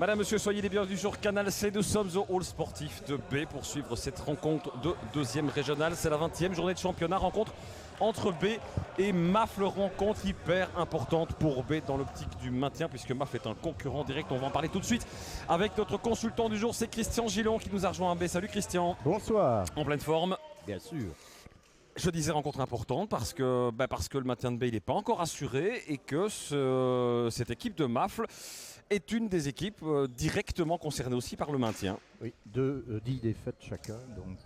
Madame, monsieur, soyez les bienvenus sur Canal C. Nous sommes au hall sportif de B pour suivre cette rencontre de deuxième régionale. C'est la 20e journée de championnat. Rencontre entre B et Mafle. Rencontre hyper importante pour B dans l'optique du maintien puisque Mafle est un concurrent direct. On va en parler tout de suite avec notre consultant du jour. C'est Christian Gillon qui nous a rejoint à B. Salut Christian. Bonsoir. En pleine forme. Bien sûr. Je disais rencontre importante parce que le maintien de B n'est pas encore assuré et que cette équipe de Mafle est une des équipes directement concernées aussi par le maintien. Oui, 10 défaites chacun, donc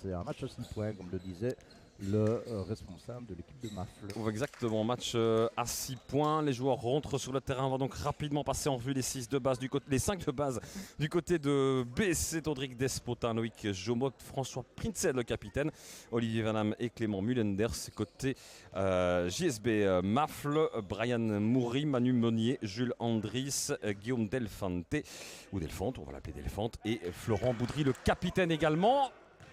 c'est un match à 6 points, comme le disait le responsable de l'équipe de Mafle. Exactement, match à 6 points. Les joueurs rentrent sur le terrain. On va donc rapidement passer en revue les 5 de base du côté de B. C'est Audric Despotin, Loïc Jomot, François Printzen, le capitaine, Olivier Vanham et Clément Mullenders. Côté JSB Mafle, Brian Moury, Manu Monnier, Jules Andris, Guillaume Delfante, ou Delfante, on va l'appeler Delfante, et Florent Boudry, le capitaine également.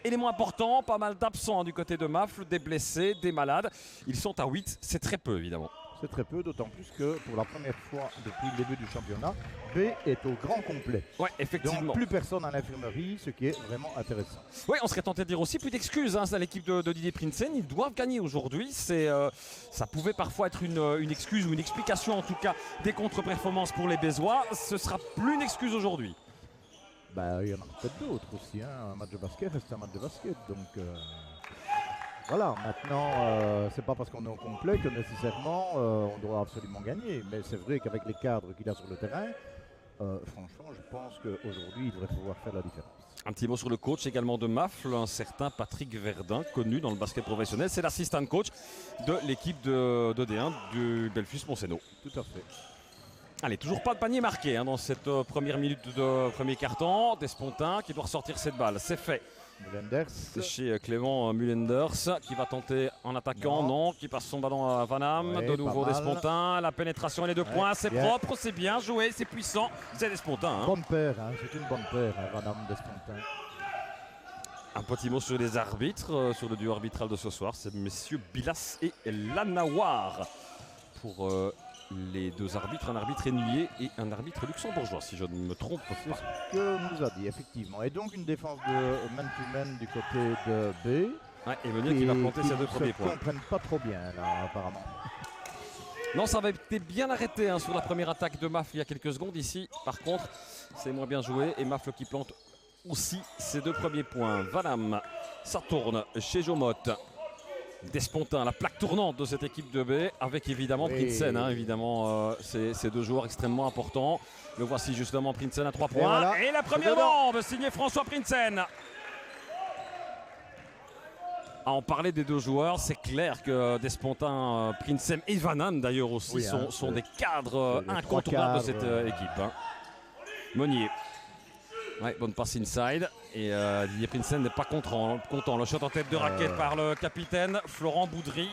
Élément important, pas mal d'absents du côté de Mafle, des blessés, des malades. Ils sont à 8, c'est très peu évidemment. C'est très peu, d'autant plus que pour la première fois depuis le début du championnat, B est au grand complet. Ouais, effectivement. Donc plus personne à l'infirmerie, ce qui est vraiment intéressant. Oui, on serait tenté de dire aussi plus d'excuses à l'équipe de Didier Printzen. Ils doivent gagner aujourd'hui. Ça pouvait parfois être une excuse ou une explication en tout cas des contre-performances pour les Bézois. Ce sera plus une excuse aujourd'hui. Il y en a peut-être d'autres aussi. Un match de basket reste un match de basket. Donc voilà, maintenant, c'est pas parce qu'on est au complet que nécessairement on doit absolument gagner. Mais c'est vrai qu'avec les cadres qu'il a sur le terrain, franchement, je pense qu'aujourd'hui, il devrait pouvoir faire la différence. Un petit mot sur le coach également de Mafle, un certain Patrick Verdun, connu dans le basket professionnel. C'est l'assistant coach de l'équipe de D1 du Belfus Montseno. Tout à fait. Allez, toujours pas de panier marqué dans cette première minute de premier quart-temps. Despotin qui doit ressortir cette balle. C'est fait. Mullenders. C'est chez Clément Mullenders qui va tenter en attaquant. Non, qui passe son ballon à Vanham. Ouais, de nouveau Despotin. La pénétration et les 2 points. C'est propre, c'est bien joué, c'est puissant. C'est Despotin. Bonne paire, c'est une bonne paire, Vanham Despotin. Un petit mot sur les arbitres, sur le duo arbitral de ce soir. C'est messieurs Bilas et Lanawar. Pour les 2 arbitres, un arbitre ennuyé et un arbitre luxembourgeois, si je ne me trompe pas. C'est ce que nous a dit, effectivement. Et donc une défense de man-to-man du côté de B. Ouais, et Meunier qui va planter ses 2 premiers points. Ils ne comprennent pas trop bien, là, apparemment. Non, ça avait été bien arrêté sur la première attaque de Mafle il y a quelques secondes. Ici, par contre, c'est moins bien joué. Et Mafle qui plante aussi ses 2 premiers points. Vanham, ça tourne chez Jomot. Despotin, la plaque tournante de cette équipe de B, avec évidemment Printzen. Évidemment, ces 2 joueurs extrêmement importants. Le voici justement, Printzen à 3 points. Voilà. Et la première bombe signée François Printzen. On parlait des 2 joueurs, c'est clair que Despotin, Printzen et Vanham d'ailleurs aussi sont des cadres incontournables de cette équipe. Monnier. Ouais, bonne passe inside. Et Didier Printzen n'est pas content. Le shot en tête de raquette par le capitaine Florent Boudry.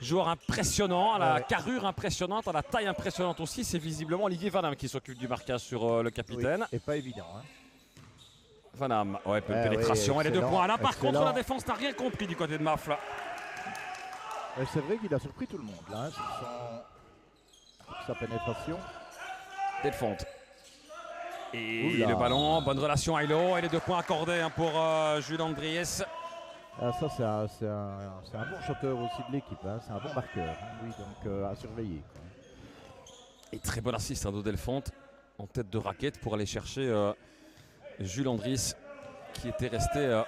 Joueur impressionnant, à la carrure impressionnante, à la taille impressionnante aussi. C'est visiblement Olivier Vanham qui s'occupe du marquage sur le capitaine. Oui, et pas évident. Vanham, pénétration et les 2 points. Là par excellent. contre la défense n'a rien compris du côté de Mafle. C'est vrai qu'il a surpris tout le monde là, sur sa pénétration. Delfante. Et Oula. le ballon, bonne relation à Hilo et les 2 points accordés pour Jules Andries. Ça c'est un bon shooter aussi de l'équipe, c'est un bon marqueur, oui, donc à surveiller. Et très bon assist de Delfante en tête de raquette pour aller chercher Jules Andries qui était resté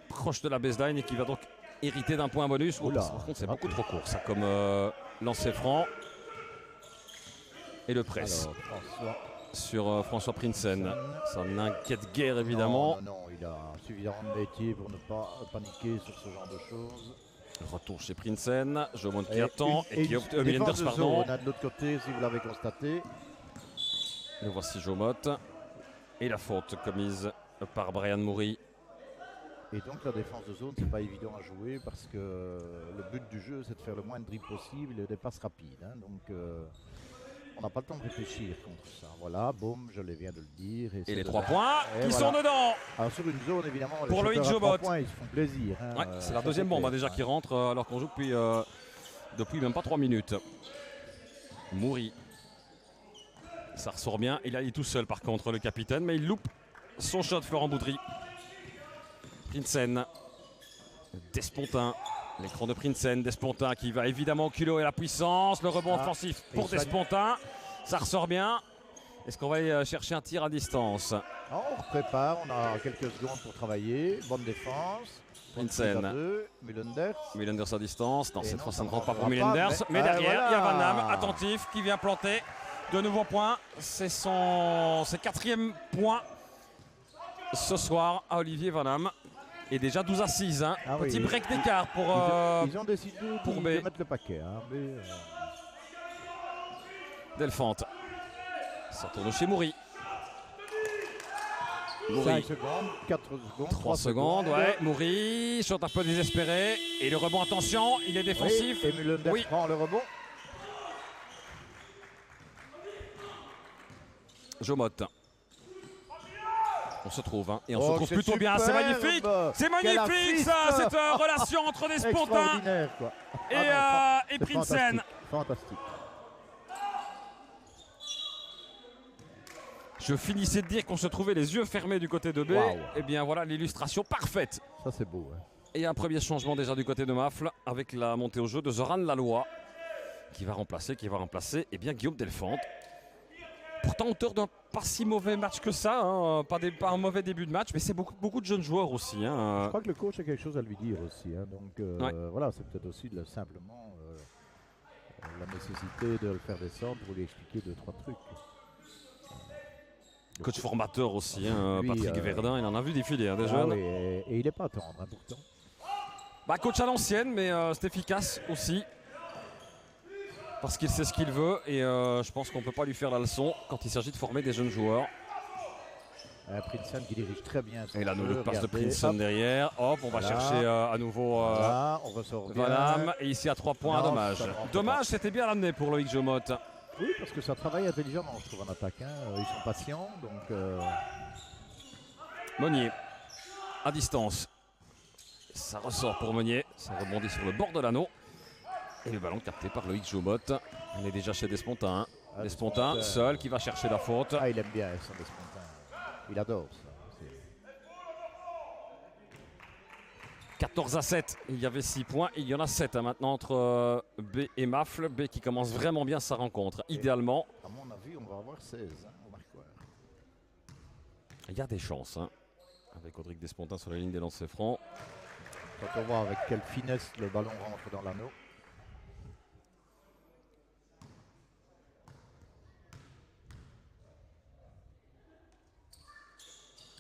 proche de la baseline et qui va donc hériter d'un point bonus. Par contre c'est beaucoup trop court ça comme lancer franc. Et le press. Alors, François. Sur François Printzen. Ça n'inquiète guère évidemment. Non, il a suffisamment de métier pour ne pas paniquer sur ce genre de choses. Retour chez Printzen, Jomont qui attend et qui Mullenders, pardon. On a de l'autre côté, si vous l'avez constaté. Le voici Jomot. Et la faute commise par Brian Moury. Et donc la défense de zone, c'est pas évident à jouer parce que le but du jeu, c'est de faire le moins de dribbles possible et des passes rapides. Donc on n'a pas le temps de réfléchir contre ça. Voilà, boum, je viens de le dire. Et les 3 points qui sont dedans. Alors sur une zone, évidemment, pour les Loïc shooters à 3 Jomot. points, ils se font plaisir. C'est la deuxième bombe déjà qui rentre alors qu'on joue depuis même pas 3 minutes. Moury. Ça ressort bien. Il est tout seul par contre le capitaine, mais il loupe son shot Florent Boudry. Prinsen. Despontin. L'écran de Prinsen. Despontin qui va évidemment kilo et la puissance. Le rebond offensif pour Despontin. Ça ressort bien. Est-ce qu'on va aller chercher un tir à distance? On prépare, on a quelques secondes pour travailler. Bonne défense. Prinsen. Mulenders à distance. Non, cette fois ça ne rentre pas pour rentrera pas, Mulenders. Mais derrière, voilà. il y a Van Damme, attentif, qui vient planter. De nouveaux points. C'est ses 4e point ce soir à Olivier Van Damme. Et déjà 12-6. Hein. Petit break d'écart pour ils ont décidé pour de mettre le paquet. Hein, Delphante. Ça tourne chez Moury. 5 secondes, 4 secondes, 3 secondes, ouais. Moury, shot un peu désespéré. Et le rebond, attention, il est défensif. Oui, et Mulenders prend le rebond. Jomot. On se trouve, hein, et on se trouve plutôt bien. C'est magnifique, c'est magnifique ça, cette relation entre Despontin et Prinsen. Fantastique. Je finissais de dire qu'on se trouvait les yeux fermés du côté de B. Wow. Et bien voilà l'illustration parfaite. Ça c'est beau. Hein. Et un premier changement déjà du côté de Mafle avec la montée au jeu de Zoran Laloy qui va remplacer Guillaume Delphante. Pourtant auteur d'un pas si mauvais match que ça, hein. Pas un mauvais début de match, mais c'est beaucoup de jeunes joueurs aussi. Hein. Je crois que le coach a quelque chose à lui dire aussi. Hein. Donc voilà, c'est peut-être aussi simplement la nécessité de le faire descendre pour lui expliquer 2-3 trucs. Coach formateur aussi, hein, lui, Patrick Verdun, il en a vu défiler des jeunes. Oui, et il n'est pas tendre hein, pourtant. Coach à l'ancienne, mais c'est efficace aussi. Parce qu'il sait ce qu'il veut et je pense qu'on ne peut pas lui faire la leçon quand il s'agit de former des jeunes joueurs. Prinsen qui dirige très bien. Et là, nous le passe de Prinsen derrière. Hop, on va chercher à nouveau on ressort bien. Vanham. Et ici à 3 points, Non, dommage. Dommage, c'était bien l'amener pour Loïc Jomot. Oui, parce que ça travaille intelligemment, je trouve, en attaque. Hein. Ils sont patients, donc... Monnier, à distance. Ça ressort pour Monnier. Ça rebondit sur le bord de l'anneau. Et le ballon capté par Loïc Jomot. On est déjà chez Despontin. Despontin, seul, qui va chercher la faute. Ah, il aime bien son Despontin. Il adore ça. 14-7, il y avait 6 points, il y en a 7 hein, maintenant entre B et Mafle. B qui commence vraiment bien sa rencontre, idéalement. À mon avis, on va avoir 16 hein, au marqueur. Il y a des chances, hein, avec Audric Despontin sur la ligne des lancers francs. Quand on voit avec quelle finesse le ballon rentre dans l'anneau.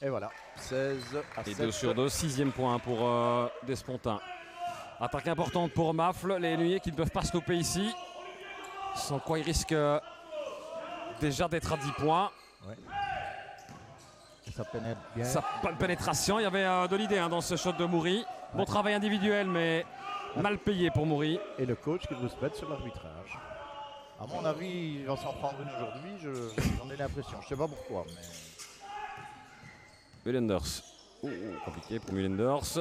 Et voilà, 16 à 7. Et 2 sur 2, 6e point pour Despontin. Attaque importante pour Mafle, les Nuits qui ne peuvent pas stopper ici. Sans quoi ils risquent déjà d'être à 10 points. Ouais. Ça pénètre bien. Sa pénétration, il y avait de l'idée hein, dans ce shot de Moury. Bon travail individuel, mais mal payé pour Moury. Et le coach qui veut se mettre sur l'arbitrage. À mon avis, il va s'en prendre une aujourd'hui, j'en ai l'impression. Je ne sais pas pourquoi, mais... Mulenders. Compliqué pour Mulenders.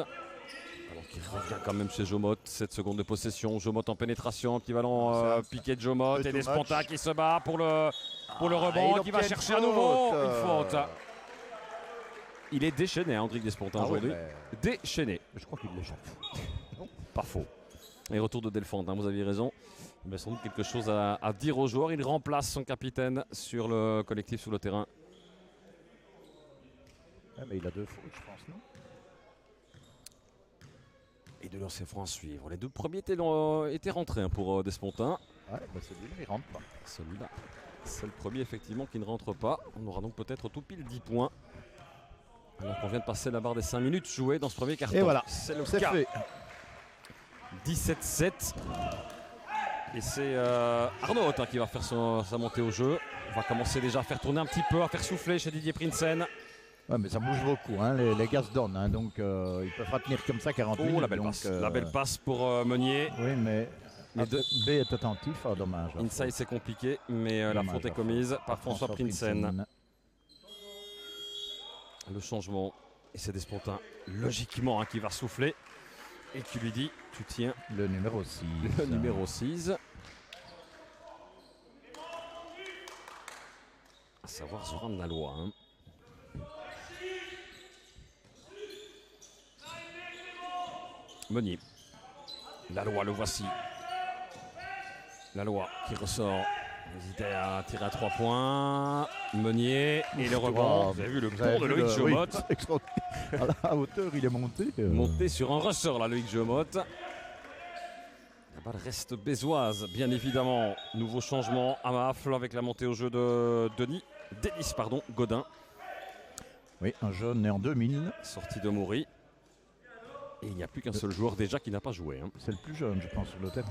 Alors qu'il revient quand même chez Jomot. 7 secondes de possession. Jomot en pénétration. Équivalent piqué de Jomot. Et Despontin qui se bat pour le rebond. Qui va chercher à nouveau une faute. Il est déchaîné, hein, Audric Despontin aujourd'hui. Mais... Déchaîné. Je crois qu'il l'échappe. Pas faux. Et retour de Delphante, hein, vous aviez raison. Il y a sans doute quelque chose à dire aux joueurs. Il remplace son capitaine sur le collectif sur le terrain. Ouais, mais il a 2 fautes, je pense, non? Et de lancer franc à suivre. Les 2 premiers étaient rentrés hein, pour Despontin. Ouais, bah celui-là, il rentre pas. Celui-là, c'est le premier effectivement qui ne rentre pas. On aura donc peut-être tout pile 10 points. Alors qu'on vient de passer la barre des 5 minutes jouées dans ce premier carton. Et voilà, c'est le cas. Fait. 17-7. Et c'est Arnaud hein, qui va faire sa montée au jeu. On va commencer déjà à faire tourner un petit peu, à faire souffler chez Didier Prinsen. Ouais, mais ça bouge beaucoup, hein. Les gars se donnent, hein, donc ils peuvent pas tenir comme ça 40 minutes. La belle passe. La belle passe pour Meunier. Oui, mais B est attentif, dommage. Inside c'est compliqué, mais la faute est commise par François Prinsen. Le changement, et c'est Despontin, logiquement, hein, qui va souffler et qui lui dit, tu tiens le numéro 6. Le numéro 6. À savoir Zoran Laloy. Hein. Meunier. Laloy, le voici. Laloy qui ressort. Hésitait à tirer à 3 points. Meunier et le rebond. Vous avez vu le pont de Loïc Jomot. Oui, à la hauteur, il est monté. Monté sur un ressort là, Loïc Jomot. La balle reste bézoise, bien évidemment. Nouveau changement à Mafle avec la montée au jeu de Denis Godin. Oui, un jeune né en 2000. Sorti de Maury. Et il n'y a plus qu'un seul joueur déjà qui n'a pas joué. Hein. C'est le plus jeune, je pense, sur le terrain.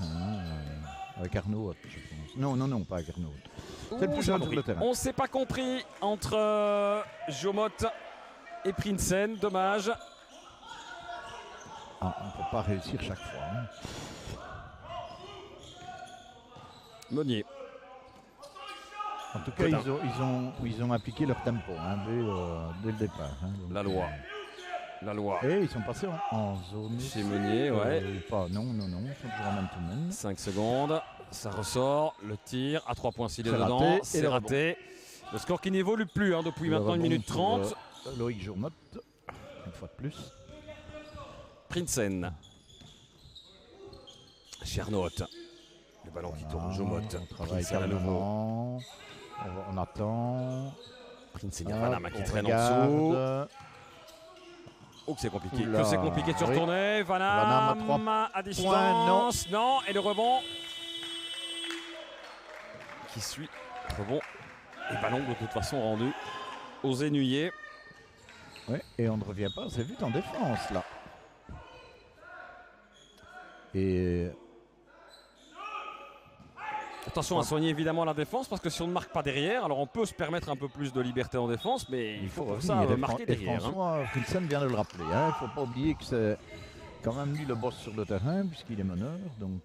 Avec Arnaud, je pense. Non, pas avec Arnaud. C'est le plus jeune sur le terrain. On ne s'est pas compris entre Jomot et Prinsen. Dommage. Ah, on ne peut pas réussir chaque fois. Hein. Meunier. En tout cas, ils ont appliqué leur tempo hein, dès le départ. Hein, Laloy. Et ils sont passés en zone. Chez Meunier, ouais. Non, ils sont toujours en man-to-man. 5 secondes, ça ressort, le tir à 3 points s'il est dedans, raté, c'est raté. Le score qui n'évolue plus hein, depuis maintenant 1 minute 30. Loïc Jomot, une fois de plus. Prinsen. Chernout. Le ballon qui tourne, Jomot. On travaille calmement. On attend. Prinsen, il y a Vanama qui traîne en dessous. Oh, que c'est compliqué. Que c'est compliqué de se retourner. Vanam à distance. Non. Et le rebond. Qui suit. Rebond. Et ballon de toute façon rendu aux Énuyers. Oui, et on ne revient pas assez vite en défense là. Et. Attention à soigner évidemment la défense parce que si on ne marque pas derrière, alors on peut se permettre un peu plus de liberté en défense, mais il faut pour ça marquer derrière. François Prinsen vient de le rappeler. Il ne faut pas oublier que c'est quand même lui le boss sur le terrain puisqu'il est meneur. Donc,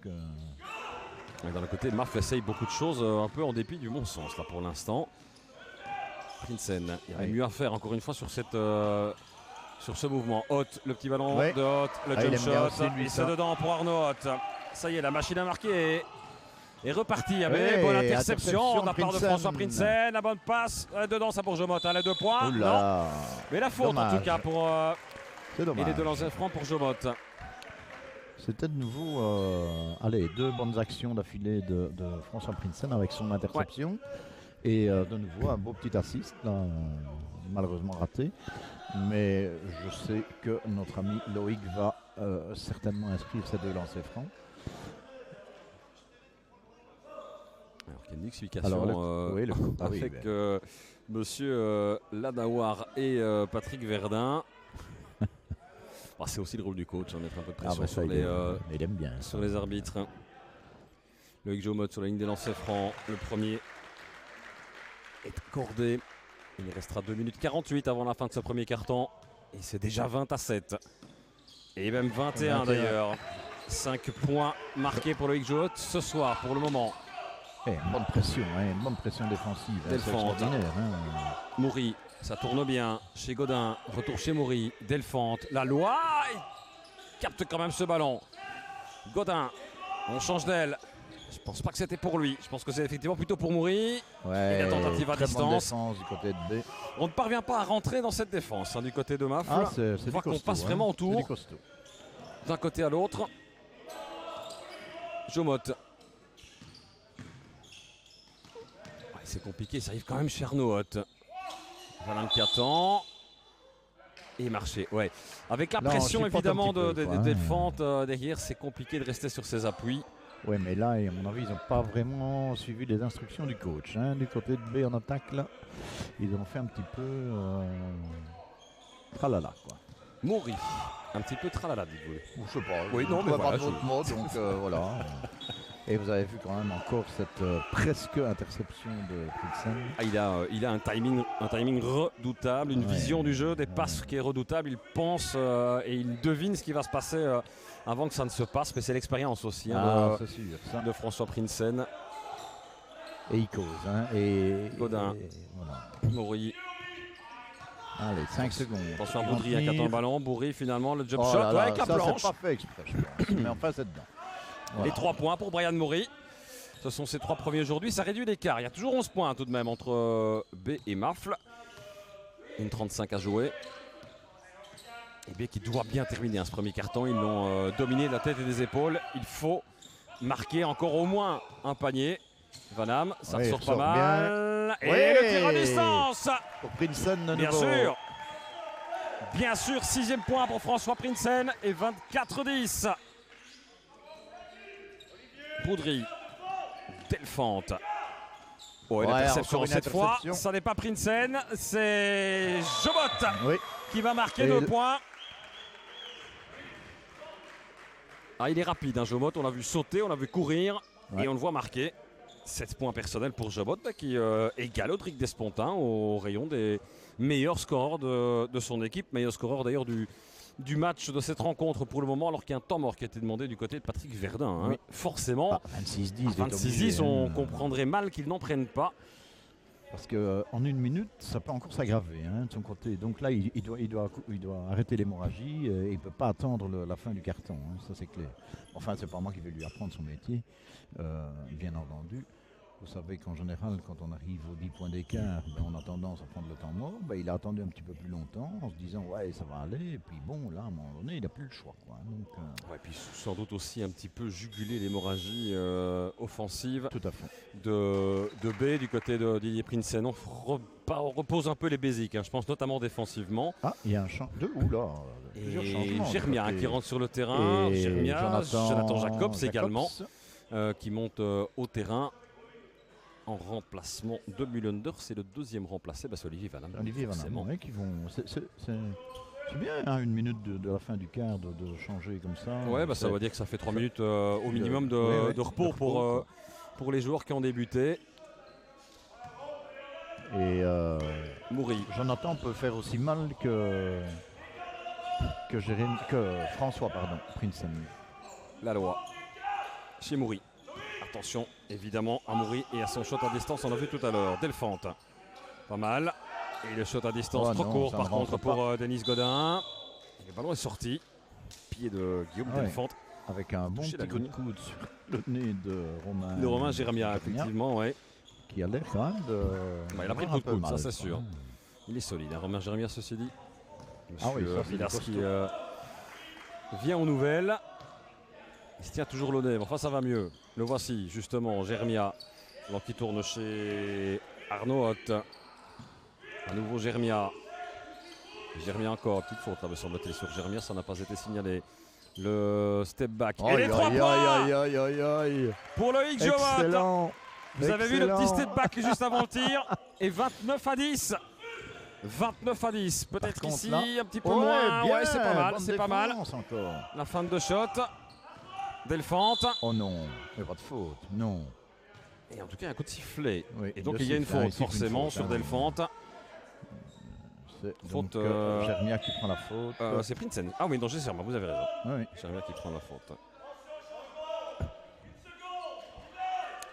dans le côté, Maf essaye beaucoup de choses un peu en dépit du bon sens là pour l'instant. Prinsen, il y avait mieux à faire encore une fois sur cette. Sur ce mouvement. Haute, le petit ballon de Haute, le jump shot, et c'est dedans pour Arnaud Haute. Ça y est, la machine à marquer est repartie. Bonne interception de la part de François Prinsen. La bonne passe, dedans ça pour Jomot, les 2 points. Non. Mais la faute en tout cas pour et les 2 lancers francs pour Jomot. C'était de nouveau 2 bonnes actions d'affilée de François Prinsen avec son interception. Ouais. Et de nouveau un beau petit assist, là, malheureusement raté. Mais je sais que notre ami Loïc va certainement inscrire ces 2 lancers francs. Alors qu'il y a une explication avec monsieur Lanawar et Patrick Verdun. C'est aussi le rôle du coach, mettre un peu de pression sur, il aime bien, sur les arbitres. Loïc Jomot sur la ligne des lancers francs. Le premier est accordé. Il restera 2 minutes 48 avant la fin de ce premier carton. Et c'est déjà 20-7. Et même 21 d'ailleurs. 5 points marqués pour Loïc Jomot ce soir pour le moment. Une bonne pression défensive. Delphante. Maury, ça tourne bien chez Godin. Retour chez Maury. Delphante. Laloy, il capte quand même ce ballon. Godin, on change d'aile. Je pense pas que c'était pour lui. Je pense que c'est effectivement plutôt pour Maury. Ouais, et la tentative à distance. Du côté de B. On ne parvient pas à rentrer dans cette défense du côté de Mafle. On voit qu'on passe vraiment autour. D'un côté à l'autre. Jomot. C'est compliqué, ça arrive quand même chez Arnaud Haute. Valin qui attend. Et marché, ouais. Avec la pression évidemment de Delphante derrière, c'est compliqué de rester sur ses appuis. Oui, mais là, à mon avis, ils n'ont pas vraiment suivi les instructions du coach. Du côté de B en attaque, là, ils ont fait un petit peu tralala, quoi. Maury, un petit peu tralala, dites-vous. Je sais pas. Oui, non, mais voilà. Pas d'autres mots, donc voilà. Et vous avez vu quand même encore cette presque interception de Prinsen. Il a un timing redoutable, une vision du jeu, des passes qui est redoutable. Il pense et il devine ce qui va se passer avant que ça ne se passe. Mais c'est l'expérience aussi de François Prinsen. Et il cause. Godin. Voilà. Maury. Allez, 5 secondes. Attention à Boudry qui attend le ballon. Boudry finalement, le jump shot avec la planche. C'est pas fait exprès, je pense. Mais enfin, c'est dedans. Voilà. Les 3 points pour Brian Maury. Ce sont ses 3 premiers aujourd'hui. Ça réduit l'écart. Il y a toujours 11 points tout de même entre B et Mafle. Une 35 à jouer. Et B qui doit bien terminer ce premier carton. Ils l'ont dominé de la tête et des épaules. Il faut marquer encore au moins un panier. Vanham, ça ressort pas mal. Bien. Et le tir à distance pour Prinsen. Bien sûr. Bien sûr, 6e point pour François Prinsen et 24-10. Poudry, Delphante. Oh, et l'interception cette fois, ça n'est pas Prinsen, c'est Jobot qui va marquer 2 points. Ah, il est rapide, hein, Jobot, on l'a vu sauter, on l'a vu courir et on le voit marquer. 7 points personnels pour Jobot qui égale Audric Despontin au rayon des meilleurs scoreurs de son équipe. Meilleur scoreur d'ailleurs du match de cette rencontre pour le moment, alors qu'il y a un temps mort qui a été demandé du côté de Patrick Verdun. Hein. Forcément, 26-10, 26-10, on comprendrait mal qu'il n'en prenne pas. Parce qu'en 1 minute, ça peut encore s'aggraver de son côté. Donc là, il doit arrêter l'hémorragie et il ne peut pas attendre la fin du carton. Ça, c'est clair. Enfin, c'est pas moi qui vais lui apprendre son métier, bien entendu. Vous savez qu'en général, quand on arrive aux 10 points d'écart, on a tendance à prendre le temps mort. Il a attendu un petit peu plus longtemps en se disant ouais, ça va aller. Et puis bon, là, à un moment donné, il n'a plus le choix. Donc, puis sans doute aussi un petit peu juguler l'hémorragie offensive. Tout à fait. De B du côté de Didier Prinsen. On repose un peu les basiques, je pense notamment défensivement. Ah, il y a un plusieurs changements. Germia qui rentre sur le terrain. Germia, Jonathan Jacobs également qui monte au terrain. En remplacement de Mullender, c'est le 2e remplacé, c'est Olivier Vanham. Olivier Vanham, c'est bien 1 minute de la fin du quart de changer comme ça. Ouais, ça veut dire que ça fait 3 minutes au minimum de repos pour les joueurs qui ont débuté. Et Moury. Jonathan peut faire aussi mal que François Prinsen. La loi chez Moury. Attention évidemment à Moury et à son shot à distance, on l'a vu tout à l'heure. Delphante, pas mal. Et le shot à distance trop court par contre pour Denis Godin. Et le ballon est sorti. Pied de Guillaume Delphante. Avec un bon petit coup de coude sur le nez de Romain. De Romain Jeremia, effectivement, qui a l'air quand même de. Il a pris le coup de coude, ça c'est sûr. Il est solide, Romain Jeremia, ceci dit. Monsieur Villars qui vient aux nouvelles. Il se tient toujours le nez, enfin ça va mieux. Le voici justement, Jeremia, qui tourne chez Arnaud Hoth. À nouveau Jeremia. Jeremia encore, petite faute là me semble-t-il sur Jeremia, ça n'a pas été signalé. Le step back. Et les 3 points pour Loïc Jobot. Vous avez vu le petit step back juste avant le tir. Et 29-10. 29-10. Peut-être qu'ici un petit peu moins. Bien, c'est pas mal, c'est pas mal. Encore. La fin de shot. Delphante. Oh non, il n'y a pas de faute, non. Et en tout cas un coup de sifflet. Et donc il y a une faute forcément sur Delphante. Faute. Jeremia qui prend la faute. C'est Prinsen. Ah oui, non, j'ai sûrement, vous avez raison. Oui. Jeremia qui prend la faute.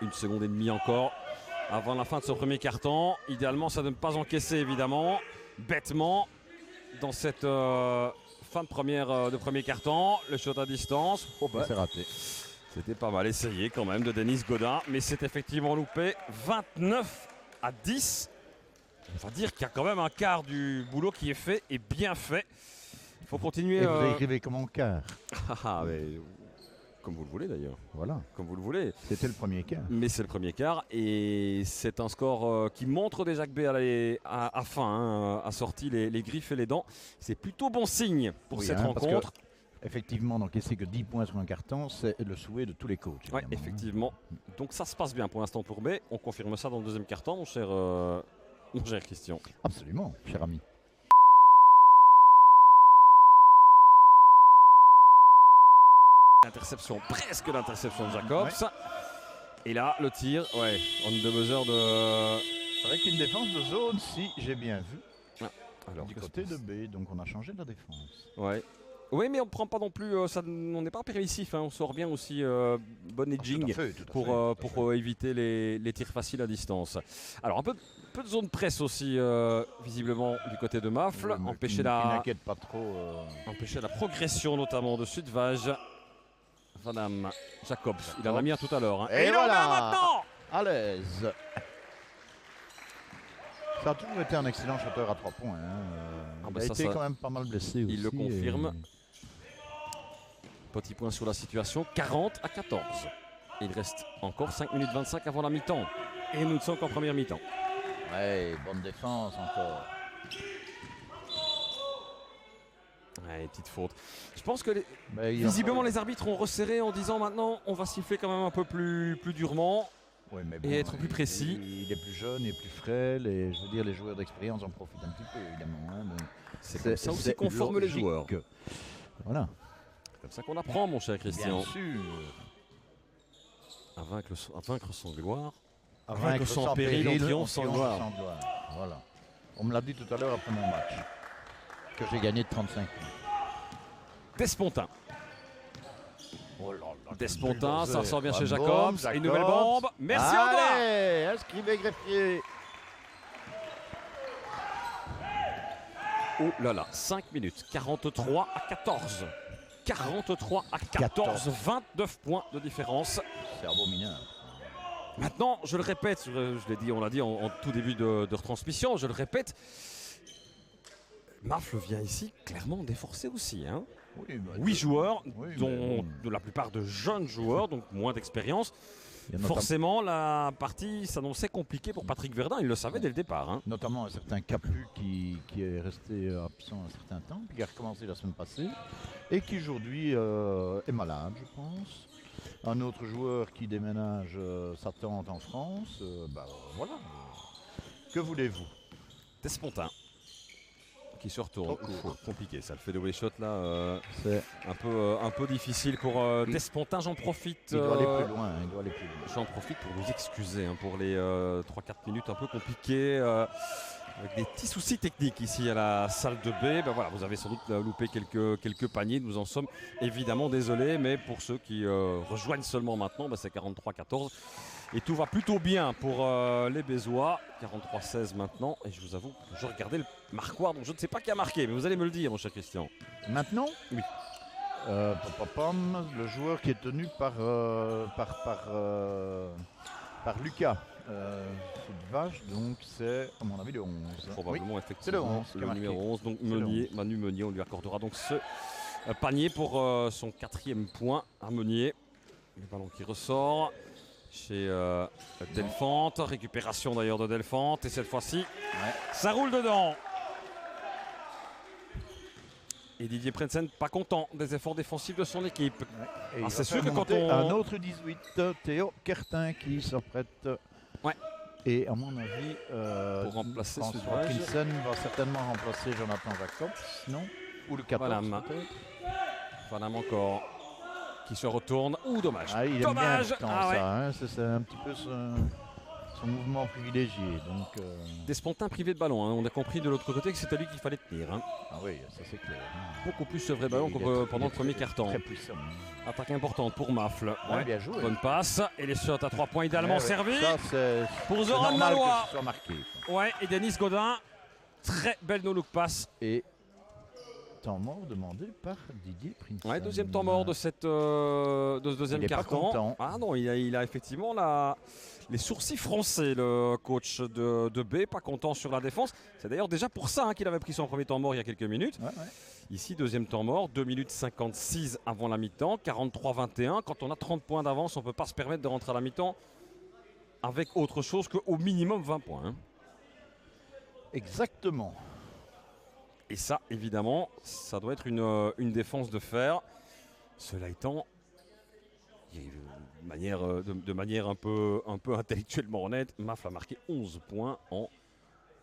1 seconde et demie encore avant la fin de ce premier carton. Idéalement, ça ne pas encaisser évidemment. Bêtement dans cette fin de premier carton. Le shot à distance. C'est raté. C'était pas mal essayé quand même de Denis Godin, mais c'est effectivement loupé. 29-10. On va dire qu'il y a quand même un quart du boulot qui est fait et bien fait. Il faut continuer. Et vous écrivez comment quart? Comme vous le voulez d'ailleurs. Voilà. Comme vous le voulez. C'était le premier quart. Mais c'est le premier quart et c'est un score qui montre déjà que B a faim, a sorti les griffes et les dents. C'est plutôt bon signe pour cette rencontre. Effectivement, d'encaisser que 10 points sur un carton, c'est le souhait de tous les coachs. Oui, effectivement. Donc ça se passe bien pour l'instant pour B. On confirme ça dans le deuxième carton, mon cher Christian. Absolument, cher ami. Interception, presque l'interception de Jacobs. Et là, le tir, on the buzzer de... Avec une défense de zone, si j'ai bien vu. Alors, du côté de B, donc on a changé de la défense. Oui, mais on ne prend pas non plus, on n'est pas permissif, on sort bien aussi bon edging pour éviter les tirs faciles à distance. Alors un peu de zone presse aussi visiblement du côté de Mafle, empêcher la progression notamment de Sudvage. Madame Jacobs. Il en a mis un tout à l'heure. Hein. Et il voilà. en a maintenant. À l'aise. Ça a toujours été un excellent shooter à 3 points. Hein. Il a été quand même pas mal blessé aussi. Il le confirme. Petit point sur la situation, 40-14. Il reste encore 5 minutes 25 avant la mi-temps. Et nous ne sommes qu'en première mi-temps. Ouais, bonne défense encore. Ouais, petite faute. Je pense que visiblement les arbitres ont resserré en disant maintenant on va siffler quand même un peu plus durement. Oui, mais bon, et être plus précis. Il est plus jeune, il est plus frêle et je veux dire les joueurs d'expérience en profitent un petit peu évidemment. Hein, c'est comme ça aussi qu'on forme les joueurs. Voilà. C'est comme ça qu'on apprend mon cher Christian. Bien sûr. À vaincre sans gloire. À vaincre sans péril, on triomphe sans gloire. Voilà. On me l'a dit tout à l'heure après mon match. Que j'ai gagné de 35 points. Despontin. Oh là là, Despontin, ça ressort bien chez Jacobs. Jacobs. Une nouvelle bombe. Merci Andrea. Allez, inscrivez greffier. Oh là là, 5 minutes, 43 à 14. 43 à 14, 29 points de différence. C'est abominable. Maintenant, je le répète, je l'ai dit, on l'a dit en tout début de retransmission, je le répète, Mafle vient ici clairement déforcer aussi. Hein. Oui, 8 joueurs, oui, dont de la plupart de jeunes joueurs, donc moins d'expérience. Forcément, la partie s'annonçait compliquée pour Patrick Verdun, il le savait dès le départ. Hein. Notamment un certain Capu qui est resté absent un certain temps, qui a recommencé la semaine passée et qui aujourd'hui est malade, je pense. Un autre joueur qui déménage sa tante en France. Voilà. Que voulez-vous? Despontin qui se retourne. Compliqué ça, le fait de shot là, c'est un peu difficile pour Despontin. J'en profite. Il doit aller plus loin. J'en profite pour vous excuser pour les 3-4 minutes un peu compliquées. Avec des petits soucis techniques ici à la salle de B. Voilà, vous avez sans doute loupé quelques paniers. Nous en sommes évidemment désolés. Mais pour ceux qui rejoignent seulement maintenant, c'est 43-14. Et tout va plutôt bien pour les Bézois. 43-16 maintenant. Et je vous avoue, je regardais le marquoir. Donc je ne sais pas qui a marqué. Mais vous allez me le dire, mon cher Christian. Maintenant? Oui. Le joueur qui est tenu par Lucas. C'est une vache, donc c'est à mon avis le 11. Probablement, oui, effectivement. C'est le 11 le numéro 11. Donc Manu Meunier, on lui accordera donc ce panier pour son 4e point à Meunier. Le ballon qui ressort chez Delphante. Récupération d'ailleurs de Delphante. Et cette fois-ci, ça roule dedans. Et Didier Prensen, pas content des efforts défensifs de son équipe. C'est sûr que quand on... Un autre 18, Théo Kertin qui s'apprête. Et à mon avis, pour remplacer François Prinsen va certainement remplacer Jonathan Jacobs, non? Ou le 14 peut-être. Vanham encore, qui se retourne. Ouh, dommage. Il dommage. Aime bien ça, hein. C'est un petit peu son mouvement privilégié. Donc, Despontin privé de ballon. Hein. On a compris de l'autre côté que c'était lui qu'il fallait tenir. Hein. Ah oui, ça c'est clair. Beaucoup plus ce vrai ballon que pendant le premier quart-temps. Très puissant. Attaque importante pour Mafle. Bien joué. Bonne passe. Et les shots à 3 points idéalement servis. Ça, pour Zoran Malois. Ouais, et Denis Godin. Très belle no-look passe. Et temps mort demandé par Didier Prinsen. Deuxième temps mort de ce deuxième quart-temps. Ah non, il a effectivement les sourcils froncés, le coach de B, pas content sur la défense. C'est d'ailleurs déjà pour ça qu'il avait pris son premier temps mort il y a quelques minutes. Ici, deuxième temps mort, 2 minutes 56 avant la mi-temps, 43-21. Quand on a 30 points d'avance, on ne peut pas se permettre de rentrer à la mi-temps avec autre chose qu'au minimum 20 points. Hein. Exactement. Et ça, évidemment, ça doit être une défense de fer. Cela étant, de manière un peu intellectuellement honnête, Mafle a marqué 11 points en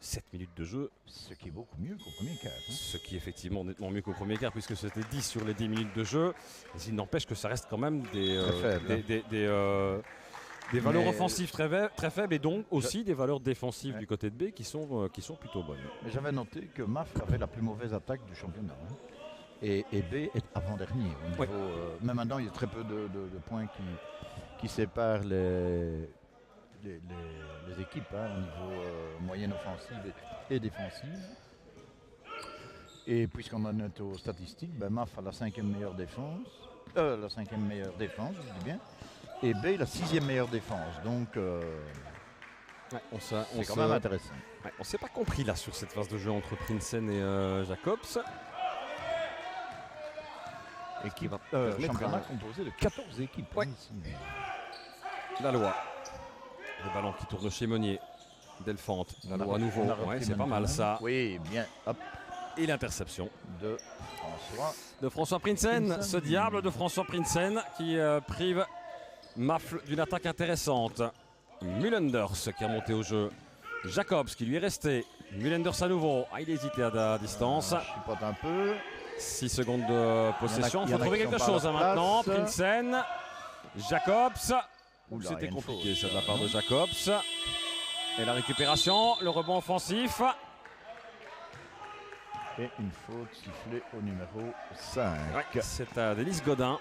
7 minutes de jeu. Ce qui est beaucoup mieux qu'au premier quart. Hein. Ce qui est effectivement nettement mieux qu'au premier quart, puisque c'était 10 sur les 10 minutes de jeu. Mais il n'empêche que ça reste quand même des valeurs offensives très faibles et donc aussi des valeurs défensives du côté de B qui sont plutôt bonnes. Mais j'avais noté que Mafle avait la plus mauvaise attaque du championnat. Hein. Et B est avant-dernier. Mais maintenant, il y a très peu de points qui séparent les équipes au niveau moyenne offensive et défensive. Et puisqu'on en est aux statistiques, Mafle a la 5e meilleure défense. la 5e meilleure défense, je dis bien. Et B, la 6e meilleure défense. Donc, c'est quand même intéressant. Ouais, on s'est pas compris là sur cette phase de jeu entre Prinsen et Jacobs. Équipe permettre championnat composé de 14 équipes. Ouais. Ici. La loi. Le ballon qui tourne chez Meunier. Delphante. La loi à nouveau. On a repris Ouais, c'est pas maintenant. mal ça. Oui, bien. Hop, Et l'interception de François. de François Prinsen. Prinsen. Ce diable de François Prinsen qui prive Mafle d'une attaque intéressante. Mullenders qui a monté au jeu. Jacobs qui lui est resté. Mullenders à nouveau. Ah, il hésitait à distance. Je chipote un peu. 6 secondes de possession. Il Il y en faut a trouver qui quelque sont pas à chose leur maintenant. place. Prinsen. Jacobs. Oula, C'était il y a une compliqué faute. ça de la part de Jacobs. Et la récupération, le rebond offensif. Et une faute sifflée au numéro 5. Ouais, c'est à Denis Godin.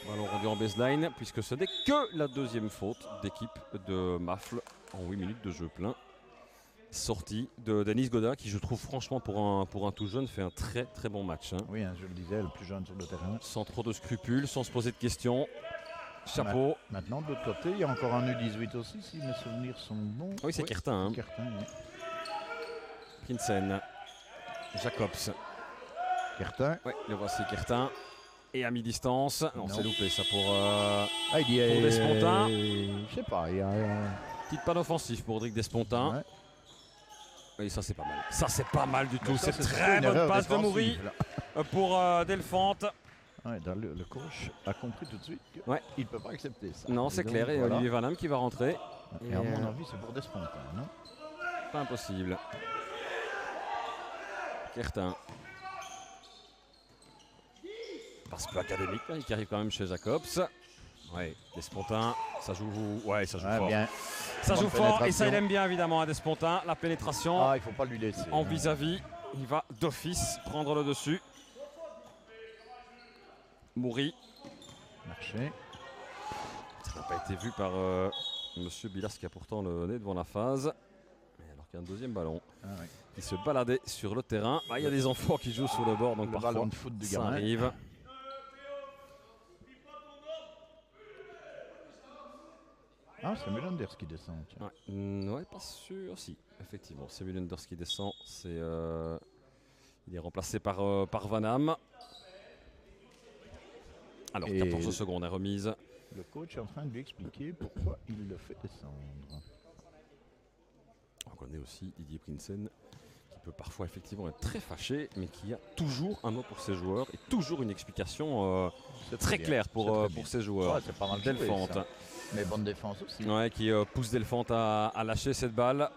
Ballon rendu en baseline, puisque ce n'est que la deuxième faute d'équipe de Mafle en 8 minutes de jeu plein. Sortie de Denis Godin, qui je trouve franchement pour un tout jeune fait un très très bon match. Hein. Oui, hein, je le disais, le plus jeune sur le terrain. Sans trop de scrupules, sans se poser de questions. Chapeau. Maintenant, de l'autre côté, il y a encore un U18 aussi, si mes souvenirs sont bons. Oui, c'est Kertin. Hein. Kertin, oui. Prinsen. Jacobs. Kertin. Oui, le voici Kertin. Et à mi-distance. Non, Non. c'est loupé ça pour il y a, pour Despontins. Je sais pas, il y a... petite panne offensive pour Rodrigue Despontins. Ouais. Oui, ça c'est pas mal. Ça c'est pas mal du tout. Mais ça, C'est c'est très une bonne erreur passe de défensive, Moury là. pour Delphante. Ouais, le coach a compris tout de suite qu'il Ouais. ne peut pas accepter ça. Non, c'est donc, clair. Et voilà. Olivier Vanham qui va rentrer. Et à mon avis, c'est pour Despontins, non? Pas impossible. Kertin. Passe peu académique, hein, qui arrive quand même chez Jacobs. Ouais, Despontins, ça joue. Ouais, ça joue Ouais, fort. bien. Ça Bonne joue fort et ça pénétration. il aime bien évidemment à Despontins. La pénétration Ah, il ne faut pas lui laisser. en hein. vis-à-vis. Il va d'office prendre le dessus. Moury. Marché. Ça n'a pas été vu par Monsieur Bilas qui a pourtant le nez devant la phase. Mais alors qu'il y a un deuxième ballon Ah, ouais. qui se baladait sur le terrain. Bah, il y a des enfants qui jouent sur le bord, donc Le parfois ballon de foot du ça gamin. arrive. Ah, c'est Mullenders qui descend. Tiens. Ouais, ouais, pas sûr. Si, effectivement, c'est Mullenders qui descend. Il est remplacé par Vanham. Alors, Et 14 secondes à remise. Le coach est en train de lui expliquer pourquoi il le fait descendre. On connaît aussi Didier Prinsen, qui peut parfois effectivement être très fâché, mais qui a toujours un mot pour ses joueurs et toujours une explication C'est très bien, claire c'est pour très bien. ses joueurs. Ouais, c'est pas mal joué, Delphante. ça. Mais bonne défense aussi. Ouais, qui pousse Delphante à lâcher cette balle.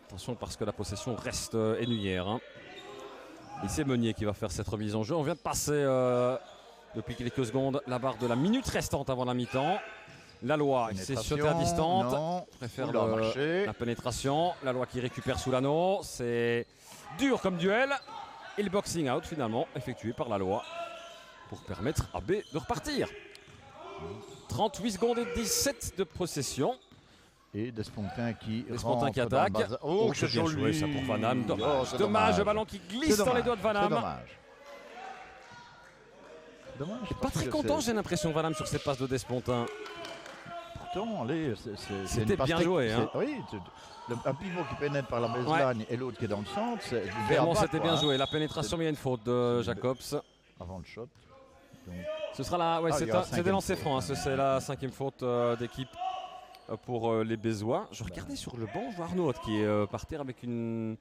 Attention parce que la possession reste ennuyère. Hein. Et c'est Meunier qui va faire cette remise en jeu. On vient de passer depuis quelques secondes la barre de la minute restante avant la mi-temps. La loi, il s'est sauté à distance. Non. Préfère Oula, marché. la pénétration. La loi qui récupère sous l'anneau. C'est dur comme duel. Et le boxing out finalement effectué par la loi pour permettre à B de repartir. 38 secondes et 17 de possession. Et Despontins qui Despontins qui rentre dans le attaque. bazar. Oh, c'est c'est bien joli. joué ça pour Vanham. Dommage, Oh, c'est dommage, le ballon qui glisse C'est dans les doigts de C'est Vanham. dommage. Dommage. Pas parce très que content, c'est- j'ai l'impression, Vanham, sur cette passe de Despontins. Pourtant, allez, c'est C'était une passe bien tec- joué, hein. c'est- Oui, un pivot qui pénètre par la baseline et l'autre qui est dans le centre, c'est du Vraiment, V à bas, c'était quoi, bien hein, joué. La pénétration, mais il y a une faute de c'est- Jacobs. avant le shot. Donc, Ce sera la. Ouais, Ah, il y aura c'est des cinquième lancers faute, francs. hein. C'est la 5e faute d'équipe pour les Bézois. Je regardais sur le banc, je vois Arnaud qui est par terre avec une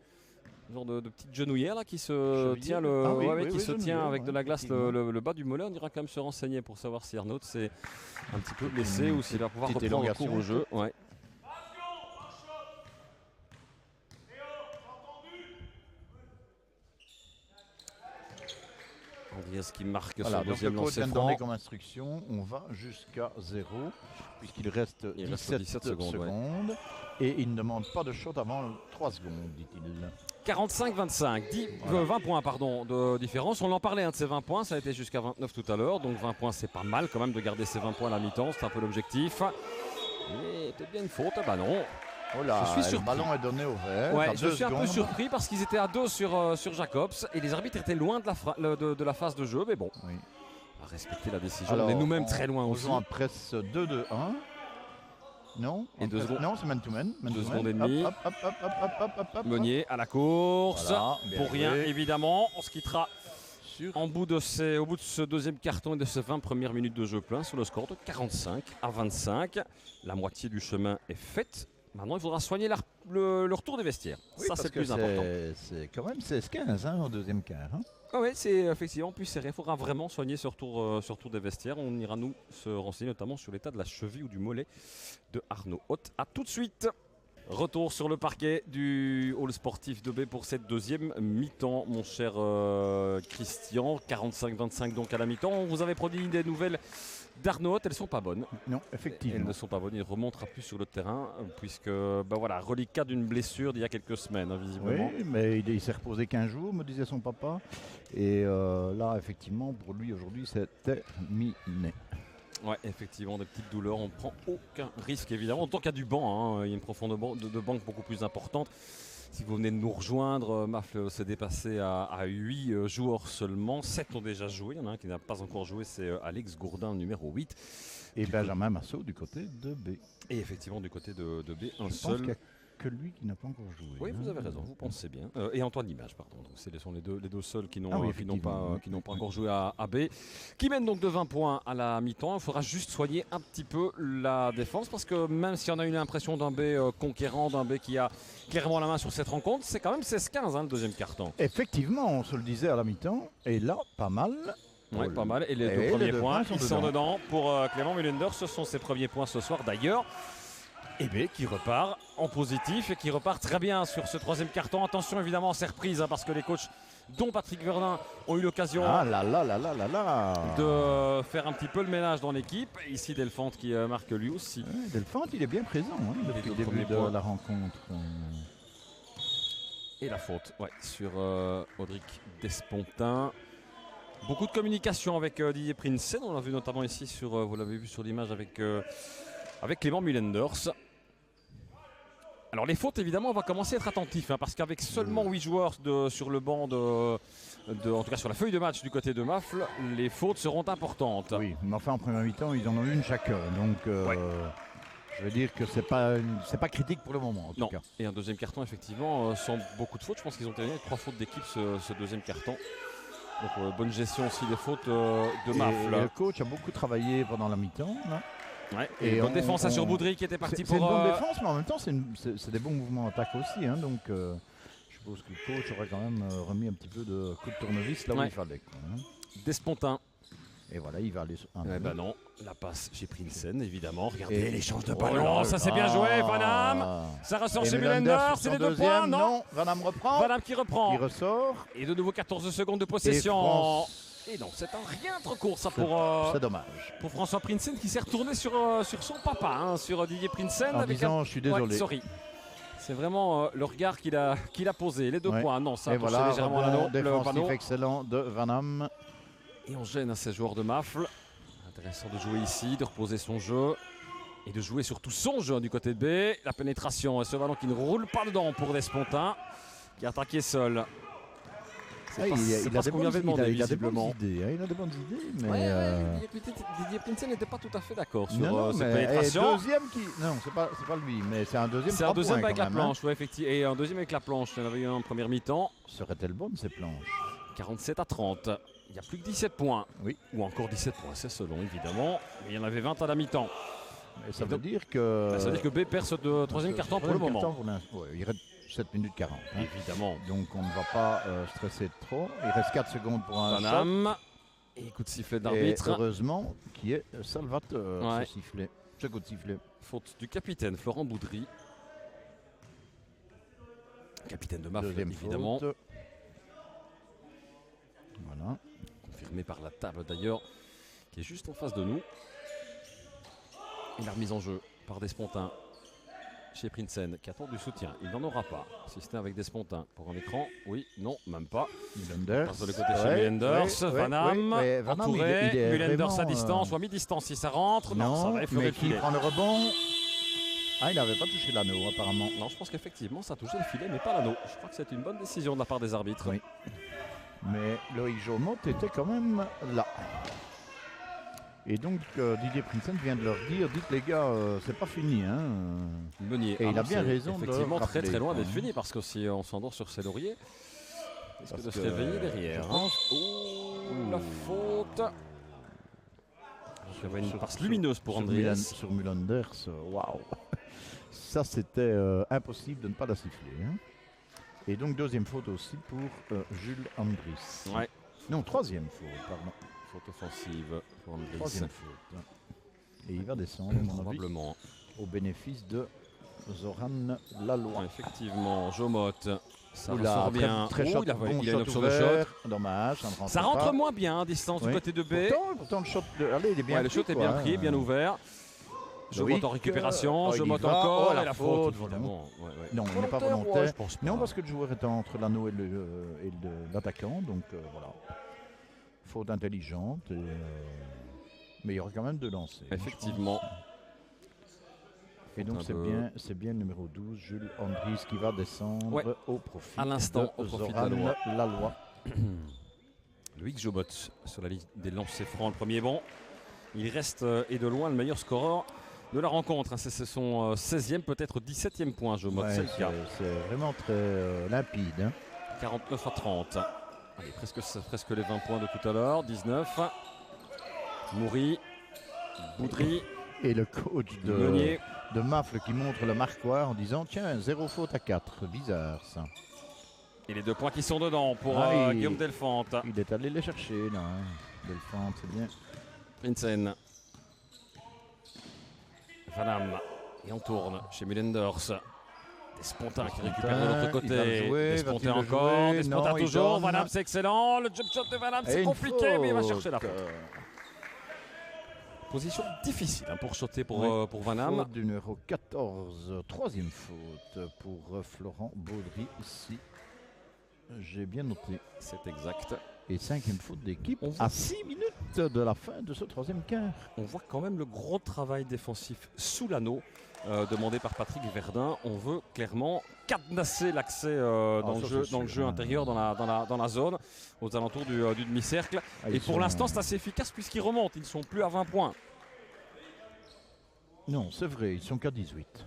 genre de petite genouillère là qui se Chevillée. tient Ah oui, oui, qui oui, se tient genouillère, avec de la ouais, glace effectivement. le bas du mollet. On ira quand même se renseigner pour savoir si Arnaud s'est un petit peu blessé une ou s'il va pouvoir petite reprendre élongation, cours au jeu. Ouais. Andreas qui marque voilà, son donc le deuxième coach lancer vient de franc. donner comme instruction, on va jusqu'à 0, puisqu'il reste Il reste 17, 17 secondes, secondes, et il ne demande pas de shot avant 3 secondes, dit-il. 45-25, 20 points pardon, de différence. On en parlait de ces 20 points, ça a été jusqu'à 29 tout à l'heure. Donc 20 points, c'est pas mal quand même de garder ces 20 points à la mi-temps, c'est un peu l'objectif. Et peut-être bien une faute, bah non. Oh là, Je suis le surpris. ballon est donné au vert. Ouais, à je 2 suis un peu secondes. surpris parce qu'ils étaient à deux sur Jacobs et les arbitres étaient loin de la phase de jeu, mais bon, Oui. on va respecter la décision. Alors, on est nous-mêmes très loin on aussi. joue en presse 2-2-1. Non, Et en 2 presse- secondes. Non, c'est man-to-man. 2 secondes et demie. Hop, hop, hop, hop, hop, hop, hop, hop. Meunier à la course. Voilà, bien Pour rien, joué. évidemment. On se quittera Sur- au bout de ce deuxième carton et de ces 20 premières minutes de jeu plein sur le score de 45-25. La moitié du chemin est faite. Maintenant, il faudra soigner le retour des vestiaires. Oui, Ça, parce c'est le que plus important. C'est quand même 16-15 hein, au deuxième quart. Hein. Ah ouais, c'est effectivement plus serré. Il faudra vraiment soigner ce retour des vestiaires. On ira nous se renseigner notamment sur l'état de la cheville ou du mollet de Arnaud Haute. A tout de suite. Retour sur le parquet du hall sportif de B pour cette deuxième mi-temps, mon cher Christian. 45-25 donc à la mi-temps. On vous avait produit des nouvelles d'Arnaud Haute. Elles ne sont pas bonnes. Non, Elles effectivement. ne sont pas bonnes. Il ne remontera plus sur le terrain puisque, voilà, reliquat d'une blessure d'il y a quelques semaines, hein, visiblement. Oui, mais il s'est reposé 15 jours, me disait son papa. Et là, effectivement, pour lui, aujourd'hui, c'est terminé. Ouais, effectivement, des petites douleurs, on ne prend aucun risque évidemment. En tant qu'il y a du banc, hein, il y a une profondeur de banc beaucoup plus importante. Si vous venez de nous rejoindre, Mafle s'est dépassé à 8 joueurs seulement. 7 ont déjà joué, il y en a un qui n'a pas encore joué, c'est Alex Gourdin, numéro 8. Et Benjamin Massot du côté de B. Et effectivement du côté de B, un Je pense seul. qu'il n'y a que lui qui n'a pas encore joué. Oui, vous hein. avez raison, vous pensez bien. Et Antoine Limage, pardon. Donc, ce sont les deux seuls qui n'ont Ah oui, qui n'ont effectivement, pas encore joué à B. Qui mène donc de 20 points à la mi-temps. Il faudra juste soigner un petit peu la défense parce que même si on a eu l'impression d'un B conquérant, d'un B qui a clairement la main sur cette rencontre, c'est quand même 16-15 le deuxième carton. Effectivement, on se le disait à la mi-temps. Et là, pas mal. Ouais, pas mal. Et les Et deux les premiers deux points, points sont ils sont dedans. dedans pour Clément Mullender. Ce sont ses premiers points ce soir d'ailleurs. Et B qui repart en positif et qui repart très bien sur ce troisième carton. Attention évidemment, c'est reprise parce que les coachs, dont Patrick Verdun, ont eu l'occasion Ah là là là là là là. de faire un petit peu le ménage dans l'équipe. Ici Delphante qui marque lui aussi. Ouais, Delphante, il est bien présent hein, depuis le deux début premiers points. de la rencontre. Et la faute sur Audric Despontin. Beaucoup de communication avec Didier Prinsen. On l'a vu notamment ici, vous l'avez vu sur l'image avec Clément Mullenders. Alors les fautes, évidemment, on va commencer à être attentif parce qu'avec seulement 8 joueurs sur le banc, en tout cas sur la feuille de match du côté de Mafle, les fautes seront importantes. Oui, mais enfin en première mi-temps, ils en ont une chacun. Donc je veux dire que c'est pas critique pour le moment en tout Non. cas. Et un deuxième carton, effectivement, sans beaucoup de fautes. Je pense qu'ils ont terminé avec 3 fautes d'équipe ce deuxième carton. Donc bonne gestion aussi des fautes de Et Mafle. le coach a beaucoup travaillé pendant la mi-temps. Là. Ouais, Et et bonne on- défense sur on- Boudry qui était parti C'est pour. une bonne défense, mais en même temps, c'est des bons mouvements d'attaque aussi. Hein, donc je suppose que le coach aurait quand même remis un petit peu de coup de tournevis là où Ouais. il fallait. Quoi, hein. Despontin. Et voilà, il va aller sur un Eh peu. ben non, la passe chez Prinsen, évidemment. Regardez Et- l'échange de Oh ballons. là Ça c'est là. bien joué, Van Damme. Ça ressort Et chez Mullender Mullender. sur C'est son les 2 deuxième, points, non Van Damme reprend. Van Damme qui reprend. Il ressort. Et de nouveau 14 secondes de Et possession. France- Et non, c'est un rien trop court ça C'est dommage. pour François Prinsen qui s'est retourné sur son papa, sur Didier Prinsen. En avec disant, je suis désolé. Ouais, sorry. C'est vraiment le regard qu'il a posé. Les 2 Ouais. points. Non, ça a Et touché voilà, légèrement rebond le défensif panneau. excellent de Van Damme. Et on gêne ces joueurs de Mafle. Intéressant de jouer ici, de reposer son jeu. Et de jouer surtout son jeu du côté de B. La pénétration et ce ballon qui ne roule pas dedans pour Despontin. Qui a attaqué seul. C'est pas ce qu'on lui avait demandé, il a des bonnes visiblement. idées. Hein, il a des bonnes idées, mais. Didier Prinsen n'était pas tout à fait d'accord sur non, cette mais pénétration. deuxième qui. Non, c'est pas lui, mais c'est un deuxième. C'est un 3 deuxième points avec quand la même, hein. planche, ouais, effectivement. Et un deuxième avec la planche. Il y en avait eu un en première mi-temps. Serait-elle bonne ces planches? 47-30. Il n'y a plus que 17 points. Oui. Ou encore 17 points, c'est selon évidemment. Mais il y en avait 20 à la mi-temps. Et ça Et veut donc- dire que. Ça veut dire que B perd ce troisième carton pour le Troisième moment. carton pour l'instant. Ouais, il reste 7 minutes 40. hein. Évidemment. Donc on ne va pas stresser trop. Il reste 4 secondes pour un Van shot. Damme. Et coup de sifflet Et d'arbitre. heureusement qui est Salvatore Ouais. ce sifflet. Ce coup de sifflet. Faute du capitaine Florent Boudry. Capitaine de Mafle, Deuxième évidemment. faute. Voilà. Confirmé par la table d'ailleurs, qui est juste en face de nous. Et la remise en jeu par Despontin chez Prinsen, qui attend du soutien. Il n'en aura pas. Si c'était avec Despontin pour un écran, oui, non, même pas. Mullenders. Passe de le côté chez Mullenders, Van Damme, Van Damme, entouré, il est Mullenders vraiment, à distance, ou à mi-distance si ça rentre. Non, ça va effleurer mais le qui filet. prend le rebond. Ah, il n'avait pas touché l'anneau apparemment. Non, je pense qu'effectivement ça a touché le filet, mais pas l'anneau. Je crois que c'est une bonne décision de la part des arbitres. Oui. Mais Loïc Jomot était quand même là. Et donc Didier Prinsen vient de leur dire, dites les gars, c'est pas fini. Hein. Meunier. Et il a bien raison de effectivement très rappeler, très loin d'être hein. fini parce que si on s'endort sur ses lauriers, risque Parce de se que, réveiller derrière. je Hein. pense- Oh, la faute. Il y avait une Sur- passe sur- lumineuse pour sur Andreas. Sur Mulanders, waouh. Ça c'était impossible de ne pas la siffler. Hein. Et donc deuxième faute aussi pour Jules Andries. Ouais, Non, troisième faute, pardon. faute offensive pour Andreas. Troisième faute. Et il va descendre, à mon avis, Probablement. au bénéfice de Zoran Laloy. Ouais, effectivement, Jomot, ça Oula, ressort bien. Très Oh, shot, il a bon une shot option de ouvert. shot. Dommage, ça ne rentre Ça pas. rentre moins bien à distance Oui. du côté de B. Pourtant le shot, allez, il est bien Ouais, le pris, shot est quoi, bien pris, hein. bien ouvert. Jomot Loïc, en récupération, il y Jomot va. encore, Oh, et la la faute, faute, évidemment. Ouais, ouais. Non, il n'est pas Ouais, volontaire. je pense pas. Non, parce que le joueur était entre l'anneau et l'attaquant, donc voilà. Faute intelligente, mais il y aura quand même deux lancers. Effectivement. Et donc Un c'est peu- bien le numéro 12, Jules Andries, qui va descendre Ouais. au profit À l'instant, de au profit de Zoran Laloy. Laloy. Loïc Jobot sur la ligne des lancers francs, le premier bon. Il reste et de loin le meilleur scoreur de la rencontre. Hein. C'est son 16e, peut-être 17e point, Jobot, Ouais, c'est le cas. c'est vraiment très limpide. Hein. 49 à 30. Allez, presque les 20 points de tout à l'heure. 19. Moury, Boudry, Et le coach Meunier. de Mafle qui montre le marquoir en disant tiens, 0 faute à 4. Bizarre ça. Et les 2 points qui sont dedans pour Ah, Guillaume Delfante. Il est allé les chercher là. Hein. Delphante, c'est bien. Prinsen. Vanham. Et on tourne chez Mullenders. Despontin qui récupère de l'autre Il va côté. le jouer, Despontin va-t-il le encore. jouer? Despontin Non, il toujours. donne. Vanham, c'est excellent. Le jump shot de Vanham, Et c'est une compliqué, mais il va faute. chercher la faute. Position difficile hein, pour shotter pour Vanham. Faute du numéro 14. Troisième faute pour Florent Baudry ici. J'ai bien noté. C'est exact. Et cinquième faute d'équipe On voit- à 6 minutes de la fin de ce troisième quart. On voit quand même le gros travail défensif sous l'anneau demandé par Patrick Verdun. On veut clairement cadenasser l'accès dans, ça, le jeu, c'est dans le sûr, jeu hein. intérieur, dans la zone, aux alentours du demi-cercle. Ah, Et ils pour sont- l'instant, c'est assez efficace puisqu'ils remontent. Ils ne sont plus à 20 points. Non, c'est vrai, ils sont qu'à 18.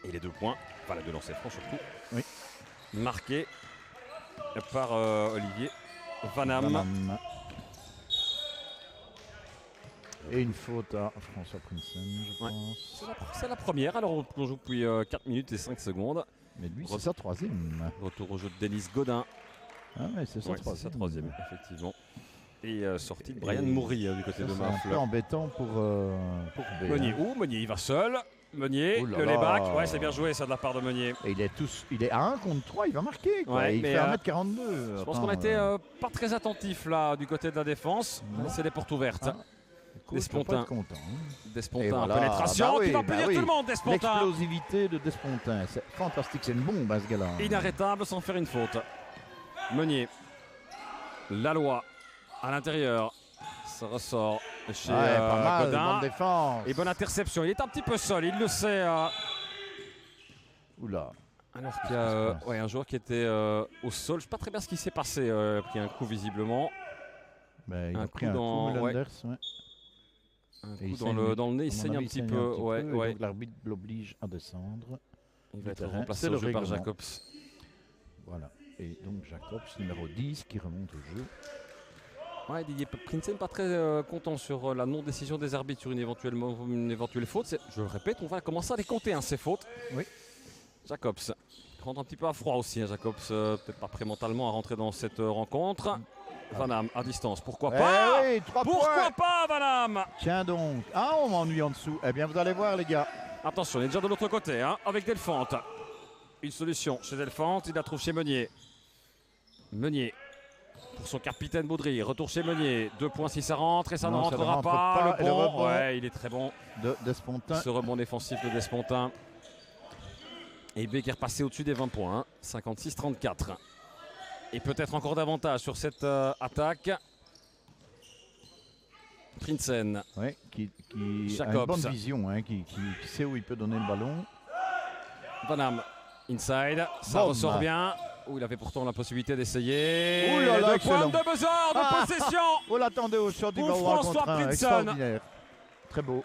Et les 2 points, enfin les 2 lancers francs surtout, Oui. marqués par Olivier Vanham. Vanham. Et une faute à François Prinsen, je Ouais. pense. C'est la première, alors on joue depuis 4 minutes et 5 secondes. Mais lui, c'est sa troisième. Retour au jeu de Denis Godin. Ah ouais, c'est sa Ouais, c'est troisième. sa troisième, effectivement. Et sortie de Brian Et Moury du côté Ça, de c'est un Mafle. peu embêtant pour B. Meunier, hein. Meunier, il va seul. Meunier, Oh là le là. layback. Ouais, c'est bien joué ça de la part de Meunier. Et il est à 1 contre 3, il va marquer. Quoi. Ouais, Il mais, fait 1m42. Je pense qu'on a été pas très attentif là du côté de la défense. Non. C'est les portes ouvertes. Ah. Écoute, Despontin. faut pas être content, hein. Despontin, Et voilà. pénétration, Bah oui, qui va bah punir oui. tout le monde, Despontin. L'explosivité de Despontin, c'est fantastique, c'est une bombe hein, ce gars-là. Inarrêtable sans faire une faute. Meunier, Laloy à l'intérieur. Ça ressort chez Ouais, pas mal, Godin. bonne défense. Et bonne interception. Il est un petit peu seul, il le sait. Oula. Alors qu'il y a Qu'est-ce qui se passe un joueur qui était au sol. Je ne sais pas très bien ce qui s'est passé. Il a pris un coup visiblement. Ben, il Un a pris coup un dans- coup, ouais. Mulanders, ouais. Un Et coup il dans saigne, le nez, il À mon saigne un avis, petit il saigne peu. un petit Ouais, peu, et ouais. donc l'arbitre l'oblige à descendre. Il va du être terrain. remplacé C'est au le jeu par règlement. Jacobs. Voilà. Et donc Jacobs, numéro 10, qui remonte au jeu. Ouais, Didier Prinsen pas très content sur la non-décision des arbitres sur une éventuelle faute. Je le répète, on va commencer à les compter, hein, ces fautes. Oui. Jacobs rentre un petit peu à froid aussi. Hein, Jacobs, peut-être pas prêt mentalement à rentrer dans cette rencontre. Vanham à distance, pourquoi pas Eh oui, 3 Pourquoi points. pas, Vanham? Tiens donc. Ah, on m'ennuie en dessous. Eh bien, vous allez voir, les gars. Attention, il est déjà de l'autre côté, hein, avec Delfante. Une solution chez Delfante, il la trouve chez Meunier. Meunier, pour son capitaine Baudry, retour chez Meunier. 2 points si ça rentre et ça Non, ne ça ne rentrera rentre pas. pas. Et Le le bon, rebond. ouais, il est très bon. Despontin. Ce rebond défensif de Despontin. Et B qui est repassé au-dessus des 20 points, hein, 56-34. Et peut-être encore davantage sur cette attaque. Prinsen. Ouais, qui a une Jacobs. bonne vision, hein, qui sait où il peut donner le ballon. Vanham, inside, ça Boum. ressort bien. Où il avait pourtant la possibilité d'essayer. Ouh là là, Deux excellent. points de buzzer de Ah. possession. On l'attendait au shot, il Pour va avoir François contre un Prinsen. extraordinaire. Très beau.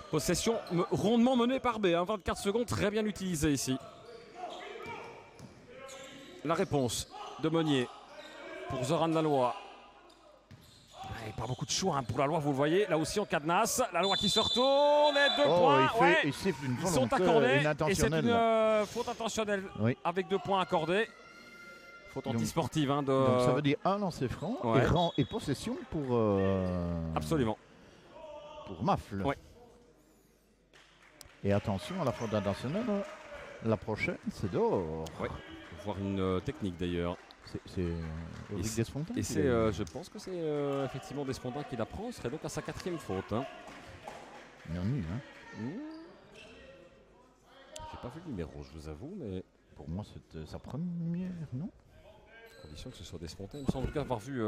Possession rondement menée par B. 24 secondes, très bien utilisée ici. La réponse de Meunier pour Zoran Laloy. Et pas beaucoup de choix hein, pour Laloy, vous le voyez. Là aussi, on cadenasse. Laloy qui se retourne. Et 2 points. Il siffle une Ils sont volonté accordés. Et c'est inintentionnelle. une faute intentionnelle Oui. avec 2 points accordés. Faute Donc- antisportive. Hein, Donc ça veut dire un lancer franc Ouais. et possession pour Absolument. pour Mafle. Ouais. Et attention à la faute intentionnelle. La prochaine, c'est dehors. Ouais. Voir une technique d'ailleurs. C'est Ulrich Desfontaines. Et qui c'est, l'a- je pense que c'est effectivement Despontin qui la prend. Ce serait donc à sa 4e faute. Hein. Il est en nu, hein. J'ai pas vu le numéro, je vous avoue, mais Pour moi, c'était sa première, non? à condition que ce soit Despontin. Il me semble en tout cas avoir vu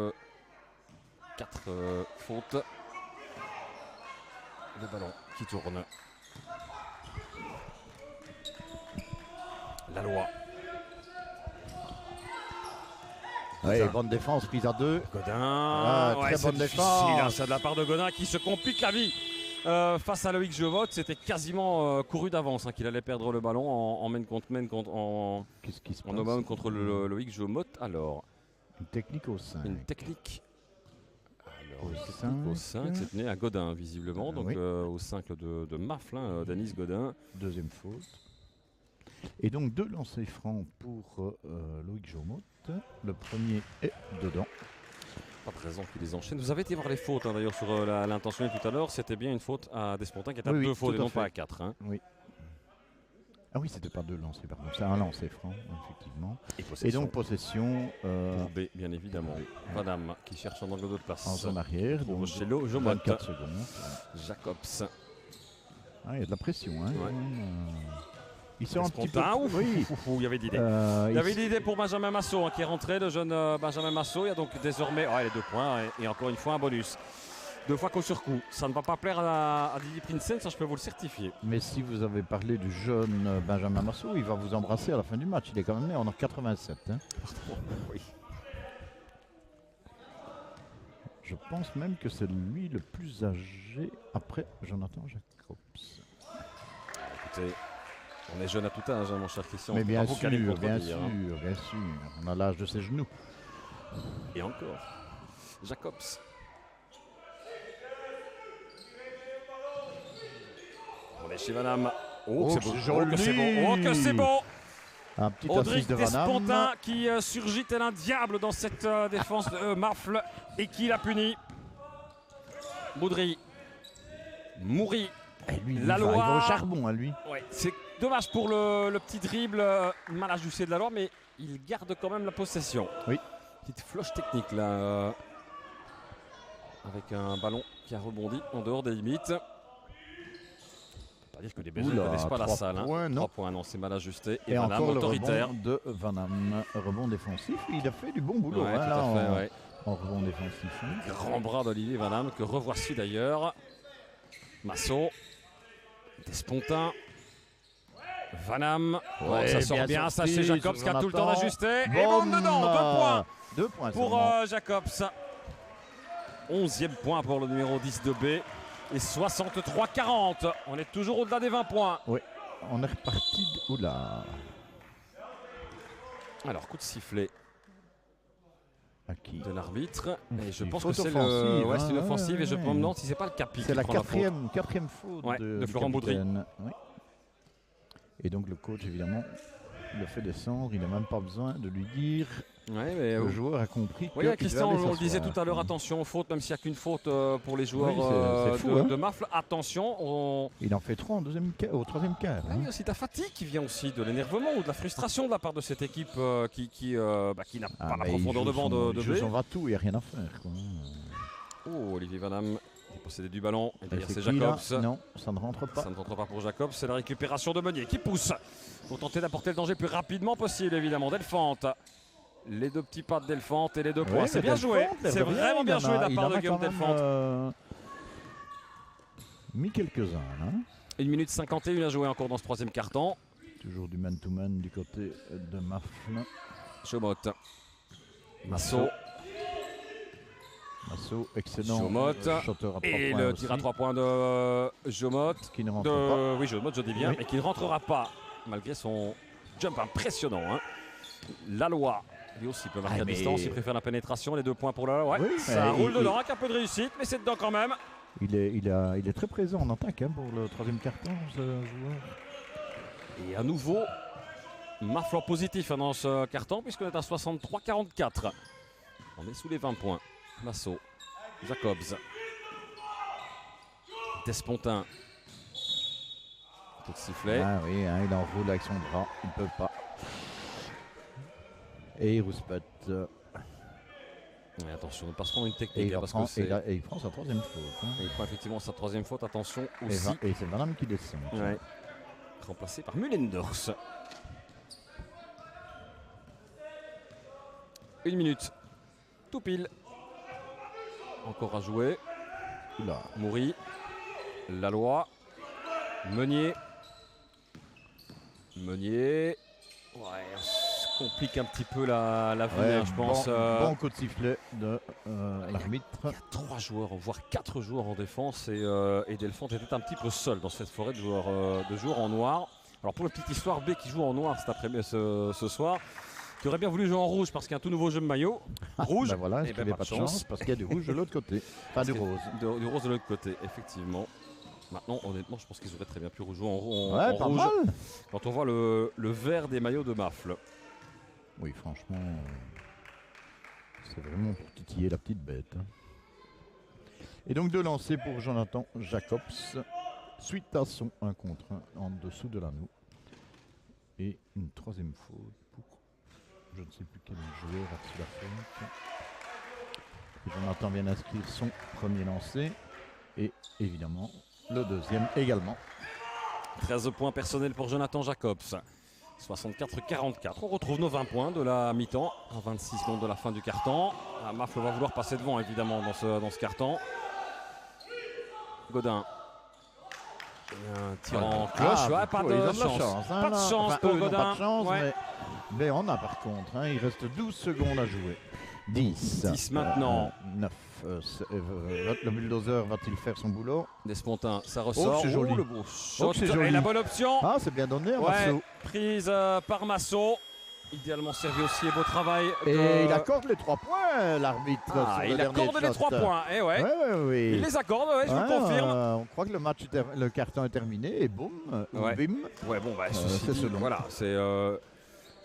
4 fautes. Le ballon qui tourne. Laloy. Ouais, Godin. bonne défense, prise à 2. Godin. Ah, très c'est bonne difficile, défense. hein, c'est de la part de Godin qui se complique la vie. Face à Loïc Jovot, c'était quasiment couru d'avance hein, qu'il allait perdre le ballon en main contre main en Qu'est-ce qui se passe? no-bound contre le Loïc Jovot. Alors, Une technique au 5. une technique. Alors, Au une technique au 5, 5. c'est né à Godin visiblement. Donc Oui. au 5 de Mafle, Denis Godin. Deuxième faute. Et donc 2 lancers francs pour Loïc Jomot. Le premier est dedans. Pas de raison qu'il les enchaîne. Vous avez été voir les fautes hein, d'ailleurs sur l'intentionnel tout à l'heure. C'était bien une faute à Despontin qui était à Oui, 2 fautes tout et à non fait. pas à 4. Hein. Ah oui, c'était pas 2 lancers, pardon. C'est un lancer franc, effectivement. Et Et donc possession pour B, bien évidemment. Vanham qui cherche un angle de place. en zone arrière. Pour Donc Cello, Jomot. 24 secondes. Jacobs. Ah, il y a de la pression. Hein, Ouais. quand même, Ils sont un petit peu... Despontin, ouf, Oui. ouf, ouf, ouf, il y avait d'idées. Il y Ils- avait l'idée pour Benjamin Massot hein, qui est rentré, le jeune Benjamin Massot. Il y a donc désormais les 2 points et encore une fois un bonus. 2 fois coup sur coup. Ça ne va pas plaire à Didier Prinsen, ça je peux vous le certifier. Mais si vous avez parlé du jeune Benjamin Massot, il va vous embrasser à la fin du match. Il est quand même né en 87. Hein. Oui. Je pense même que c'est lui le plus âgé après Jonathan Jacobs. Écoutez, on est jeune à tout âge, hein, mon cher Christian. Mais On peut bien pas vous sûr, caler le bien contredire, sûr, hein. bien sûr. On a l'âge de ses genoux. Et encore. Jacobs. On est chez Vanham. Oh, Oh, que c'est beau. c'est Oh, que c'est joli. bon. Oh, que c'est bon. Un petit Audrich assist de Van Damme. Despontin qui surgit tel un diable dans cette défense de Mafle et qui l'a puni. Boudry. Moury. Et lui, il Laloy. va au charbon, hein, lui. Ouais, c'est dommage pour le petit dribble mal ajusté de Laloy, mais il garde quand même la possession. Oui. Petite floche technique là. Avec un ballon qui a rebondi en dehors des limites. On peut pas dire que les Belges ne Oula, connaissent pas la 3 salle. Hein. points, non. 3 points, non, c'est mal ajusté. Et Van Damme, encore le autoritaire. rebond de Van Damme. Rebond défensif. Il a fait du bon boulot Ouais, hein, tout là, à fait, en, ouais. en rebond défensif. Hein. Grand bras d'Olivier Van Damme que revoici d'ailleurs. Massot. Despontin. Van Damme. Ouais, ça sort bien bien, ça sorti chez Jacobs sur qui a tout le temps Jonathan. d'ajuster. Et bombe dedans, 2 points 2 points pour seulement. Jacobs. 11e point pour le numéro 10 de B. Et 63-40. On est toujours au-delà des 20 points. On est reparti. Oula. Alors, coup de sifflet À qui? de l'arbitre. Et je Une pense que faute c'est offensive, ouais, c'est une hein, offensive. Et je ouais. me demande si c'est pas le Capi C'est qui la prend la faute. quatrième faute Ouais, de du Florent Boudry. capitaine. Oui. Et donc le coach, évidemment, le fait descendre. Il n'a même pas besoin de lui dire. Ouais, mais, Le joueur a compris que. oui, Christian, on le disait tout à l'heure, attention aux fautes, même s'il n'y a qu'une faute pour les joueurs Oui, c'est fou, hein. de Mafle. Attention, Il en fait 3 au troisième quart. Ah hein. oui, aussi de la fatigue qui vient aussi, de l'énervement ou de la frustration de la part de cette équipe qui n'a pas la mais il profondeur joue de banc son- de il joue B. son va-tout, il n'y a rien à faire. Quoi. Oh, Olivier Van Damme qui possédait du ballon. Et derrière, c'est qui, là? Jacobs. Non, ça ne rentre pas. Ça ne rentre pas pour Jacobs. C'est la récupération de Meunier qui pousse pour tenter d'apporter le danger le plus rapidement possible, évidemment. Delphante. Les deux petits pas de Delphant et les deux Oui, points. C'est mais bien joué. Delphant, C'est vraiment bien joué de la part de Guillaume quand même, Delphant. Mis quelques-uns là. 1 minute 51 à jouer encore dans ce troisième quart-temps. Toujours du man-to-man du côté de Mafle. Chomot. Masso. Masso, excellent. Jomot. Shotter à 3 Et points le aussi, tir à 3 points de Jomot. qui ne rentre pas. Oui, Jomot, je dis bien, Oui. mais qui ne rentrera pas malgré son jump impressionnant. Hein. La loi. Lui aussi peut marquer à mais- distance, il préfère la pénétration, les 2 points pour la loi. Ouais, Oui, ça mais roule il- dedans avec un peu de réussite, mais c'est dedans quand même. Il est très présent en attaque hein, pour le troisième carton, ce joueur. Et à nouveau, Mafle en positif hein, dans ce carton, puisqu'on est à 63-44. On est sous les 20 points. Masso, Jacobs, Despontin. Coup de sifflet. Ah oui, hein, il enroule avec son bras, il ne peut pas. Et il rouspète. Et attention, ne pas se prendre une Et technique. il, hein, parce prend, que c'est- et il prend sa troisième faute. Hein. Et il prend effectivement sa troisième faute. Attention Et, aussi. et c'est Vanham qui descend. Ouais. Remplacé par Mullenders. 1 minute. Tout pile. Encore à jouer. Oula. Moury. Laloy. Meunier. Meunier. Ouais, on se complique un petit peu la vie, Ouais, hein, je pense. bon coup de sifflet de l'arbitre. Il y a 3 joueurs, voire 4 joueurs en défense et Delphant était un petit peu seul dans cette forêt de joueurs en noir. Alors pour la petite histoire, B qui joue en noir cet après-midi ce soir, qui aurait bien voulu jouer en rouge parce qu'il y a un tout nouveau jeu de maillot. Rouge, Ben voilà, eh il ben, n'y avait pas de chance parce qu'il y a du rouge de l'autre côté. Pas du rose. Du rose de l'autre côté, effectivement. Maintenant, honnêtement, je pense qu'ils auraient très bien pu rejouer en Ouais, pas rouge. mal. Quand on voit le vert des maillots de Mafle. Oui, franchement, c'est vraiment pour titiller la petite bête. Hein. Et donc 2 lancers pour Jonathan Jacobs, suite à son 1 contre 1 en dessous de l'anneau. Et une troisième faute pour, je ne sais plus quel joueur a reçu la faute. Et Jonathan vient d'inscrire son premier lancer. Et évidemment, le deuxième également. 13 points personnels pour Jonathan Jacobs. 64-44. On retrouve nos 20 points de la mi-temps à 26 secondes de la fin du carton. Mafle va vouloir passer devant évidemment dans ce carton. Godin. Un tir en cloche. Ouais, pas de chance. Hein, Pas de là. chance Enfin, pour eux n'ont Godin. pas de chance, Ouais. mais on a par contre. Hein, il reste 12 secondes à jouer. 10. 10 maintenant. 9. Le bulldozer va-t-il faire son boulot? Despontin, ça ressort. c'est joli. Le beau shot. c'est joli. Et la bonne option. Ah, c'est bien donné, Ouais, Masso. prise par Masso. Idéalement servi aussi et beau travail. Et il accorde les 3 points, l'arbitre. Ah, sur le il dernier accorde les shot. 3 points. Et ouais. Oui. Il les accorde, ouais, je vous Ouais, le confirme. On croit que le carton est terminé et boum, Ouais. bim. Ouais, bon, bah, ceci c'est dit, selon. voilà,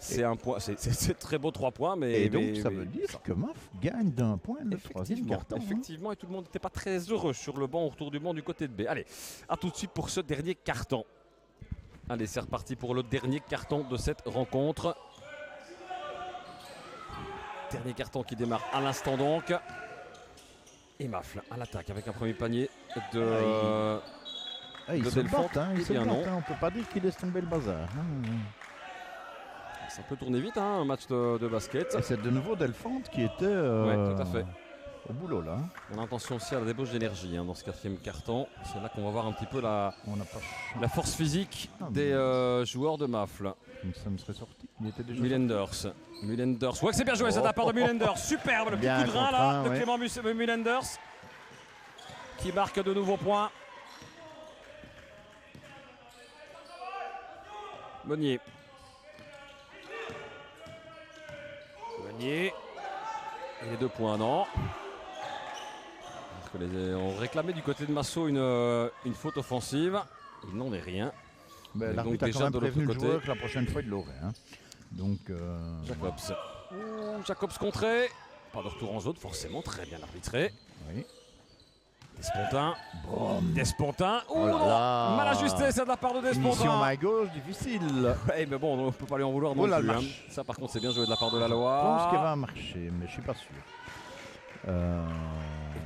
c'est un point, c'est très beau 3 points, mais Et donc, mais- ça mais- veut dire que Maf gagne d'un point le troisième Effectivement, carton. Hein. effectivement, et tout le monde n'était pas très heureux sur le banc autour du banc du côté de B. Allez, à tout de suite pour ce dernier carton. Allez, c'est reparti pour le dernier carton de cette rencontre. Dernier carton qui démarre à l'instant donc. Et Mafle à l'attaque avec un premier panier de... Ah, ils de se Delphant, battent, hein, ils eh se bien battent, non. hein, on peut pas dire qu'il laisse tomber le bazar. Hein. Ça peut tourner vite, hein, un match de basket. Et c'est de nouveau Delphant qui était Ouais, tout à fait. au boulot là. Hein. On a intention aussi à la débauche d'énergie hein, dans ce quatrième carton. C'est là qu'on va voir un petit peu la On n'a pas. force physique Ah, des joueurs de Mafle. Ça me serait sorti. Il était déjà. Mullenders. Mullenders. Ouais, que c'est bien joué, ça de la part de Mullenders. Superbe, le petit Bien coup de rein contre là un, de ouais. Clément Mullenders. Qui marque de nouveaux points. Meunier. Meunier. Et les 2 points, non. Parce que on réclamait du côté de Masso une faute offensive. Il n'en est rien. Ben, Mais l'arbitre donc a quand déjà même de l'autre prévenu le côté. joueur que la prochaine fois il l'aurait. Hein. Donc. Jacobs. Ouh, Jacobs contré. Pas de retour en zone, forcément, très bien arbitré. Oui. Despontin. Boum. Despontin. Ouh, Oh là non. là. Mal ajusté, c'est de la part de Mission Despontin. main gauche difficile. Ouais, mais bon, on ne peut pas lui en vouloir non Oh là plus. là. Hein. Ça, par contre, c'est bien joué de la part de la Je pense qu'elle loi. va marcher, mais je suis pas sûr.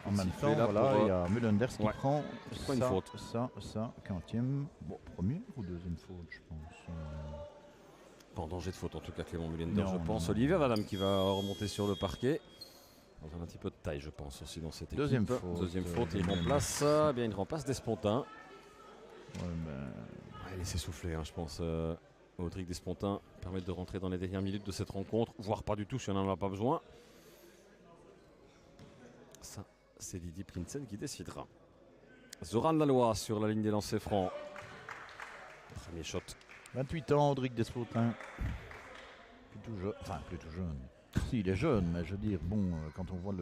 En même sifflet temps, là voilà, pour, il y a Mullenders qui ouais, prend prend une ça, faute. ça, 40e. Bon, première ou deuxième faute, je pense. Pas en danger de faute en tout cas Clément Mullender, je Non, pense. non. Olivier Vanham qui va remonter sur le parquet. Dans un petit peu de taille je pense aussi dans cette équipe. Deuxième faute. Deuxième faute, il Deuxième. remplace, bien, il remplace Despontin. Ouais, Ouais, laissez souffler, hein, je pense. Audric Despontin permettre de rentrer dans les dernières minutes de cette rencontre, voire pas du tout si on n'en a pas besoin. Ça, c'est Didier Prinsen qui décidera. Zoran Laloy sur la ligne des lancers francs. Premier shot. 28 ans, Audric Despotin. Plutôt jeune. Enfin, plutôt jeune. Si, il est jeune, mais je veux dire, bon, quand on voit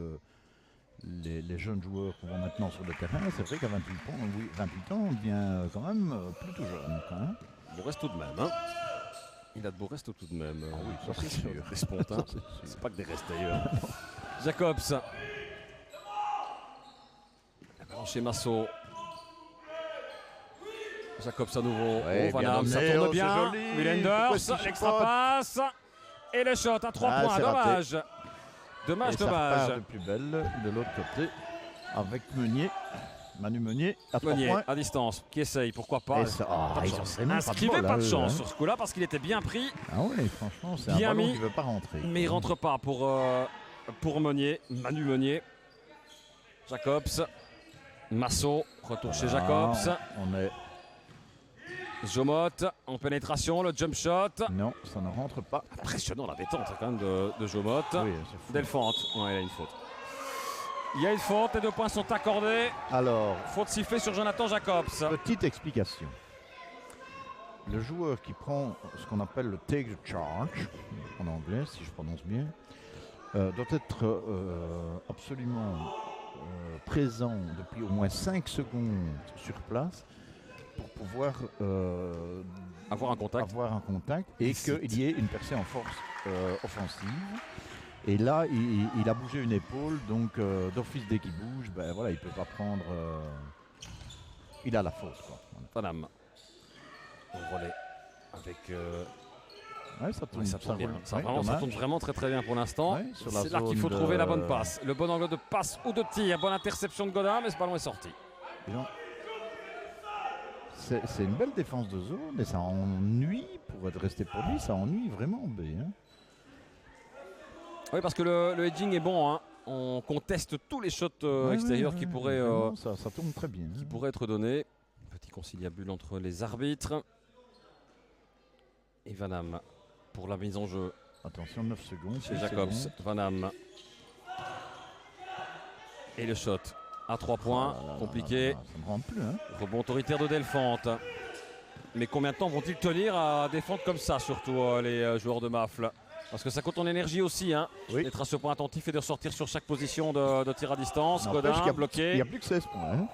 les jeunes joueurs qu'on voit maintenant sur le terrain, c'est vrai qu'à 28 ans, oui, 28 ans, on devient quand même plutôt jeune. Hein. Beau reste tout de même. Hein. Il a de beaux restes tout de même. Ah oui, ça, c'est sûr. Despontin. Ça, c'est sûr. C'est pas que des restes d'ailleurs. Jacobs. Chez Masso. Jacobs à nouveau. Ouais, Oh, Vanham, bien ça emmené, tourne oh, bien. c'est joli. Pourquoi Mullenders, est-ce qu'il l'extra chipote passe. Et le shot à 3 Ah, points. c'est raté. Dommage. Dommage, Et ça repart dommage. de plus belle de l'autre côté avec Meunier. Manu Meunier à 3 Meunier points. à distance qui essaye, pourquoi pas. Et ça, Pas de ils ont chance. vraiment Inscrivez bol, pas de eux, chance hein. sur ce coup-là parce qu'il était bien pris. Ah oui, franchement, c'est un Bien ballon mis, qui ne veut pas rentrer. Mais il rentre pas pour Meunier. Manu Meunier. Jacobs. Masso. Retour chez Jacobs. On est... Jomot en pénétration, le jump shot. Non, ça ne rentre pas. Impressionnant la détente quand même de Jomot. Oui, c'est fou. Delphante, ouais, il a une faute. Il y a une faute, les 2 points sont accordés. Alors, Faute sifflée sur Jonathan Jacobs. petite explication. Le joueur qui prend ce qu'on appelle le take the charge, en anglais, si je prononce bien, doit être absolument présent depuis au moins 5 secondes sur place pour pouvoir Avoir un contact. avoir un contact et qu'il y ait une percée en force offensive. Et là, il a bougé une épaule, donc d'office dès qu'il bouge, ben voilà, il peut pas prendre. Il a la faute, quoi. Voilà. Vanham. Au relais. Avec. Ouais, ça tourne, Ça tourne bien. roule. Ça, Ouais, vraiment, ça dommage. tourne vraiment très très bien pour l'instant. Ouais, sur la C'est là qu'il faut zone trouver la bonne de- passe. Le bon angle de passe ou de tir. Bonne interception de Godin, mais ce ballon est sorti. Et donc, c'est une belle défense de zone et ça ennuie, pour être resté poli, ça ennuie vraiment B. Hein. Oui, parce que le hedging est bon. Hein. On conteste tous les shots Ouais, extérieurs ouais, qui ouais, pourraient. vraiment, ça tourne très bien. Qui Hein. pourrait être donné. Petit conciliabule entre les arbitres. Et Vanham pour la mise en jeu Attention, 9 secondes. chez 6 Jacobs. secondes. Vanham. Et le shot à 3 points. Ah là là Compliqué. là là, ça ne rentre plus. Hein. Rebond autoritaire de Delphante. Mais combien de temps vont-ils tenir à défendre comme ça, surtout les joueurs de Mafle? Parce que ça coûte en énergie aussi, hein, Oui. d'être à ce point attentif et de ressortir sur chaque position de tir à distance. N'empêche Godin qu'il y a- bloqué. Il n'y a plus que 16 points. Hein.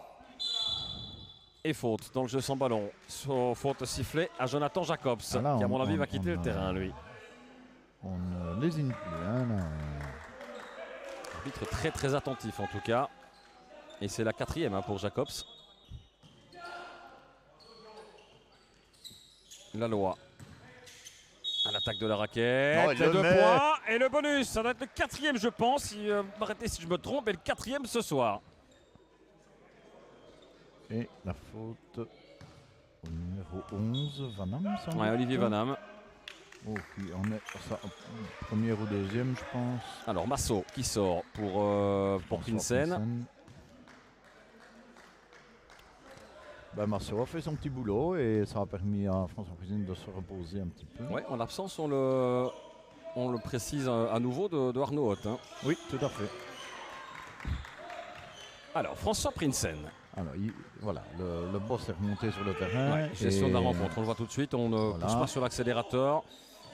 Et faute dans le jeu sans ballon. Faute sifflée à Jonathan Jacobs, Ah là, qui à mon avis on- va quitter on le terrain, lui. On ne lésine plus. Hein, là. Arbitre très très attentif en tout cas. Et c'est la 4e hein, pour Jacobs. La loi. À l'attaque de la raquette. Oh, il Les le 2 met. points. Et le bonus. Ça doit être le 4e je pense. Si, arrêtez si je me trompe. Et le 4e ce soir. Et la faute au numéro 11, Vanham, sans Ouais, doute. Olivier Vanham. Oh, qui en est ça, première ou deuxième, je pense. Alors Masso qui sort pour François Prinsen. Ben, Marceau a fait son petit boulot et ça a permis à François Prinsen de se reposer un petit peu. Ouais, en l'absence, on le précise à nouveau de Arnaud Hoth, hein. Oui, tout à fait. Alors François Prinsen. Alors, voilà, le boss est remonté sur le terrain. Ouais, gestion et- de la rencontre, on le voit tout de suite, on ne Voilà. pousse pas sur l'accélérateur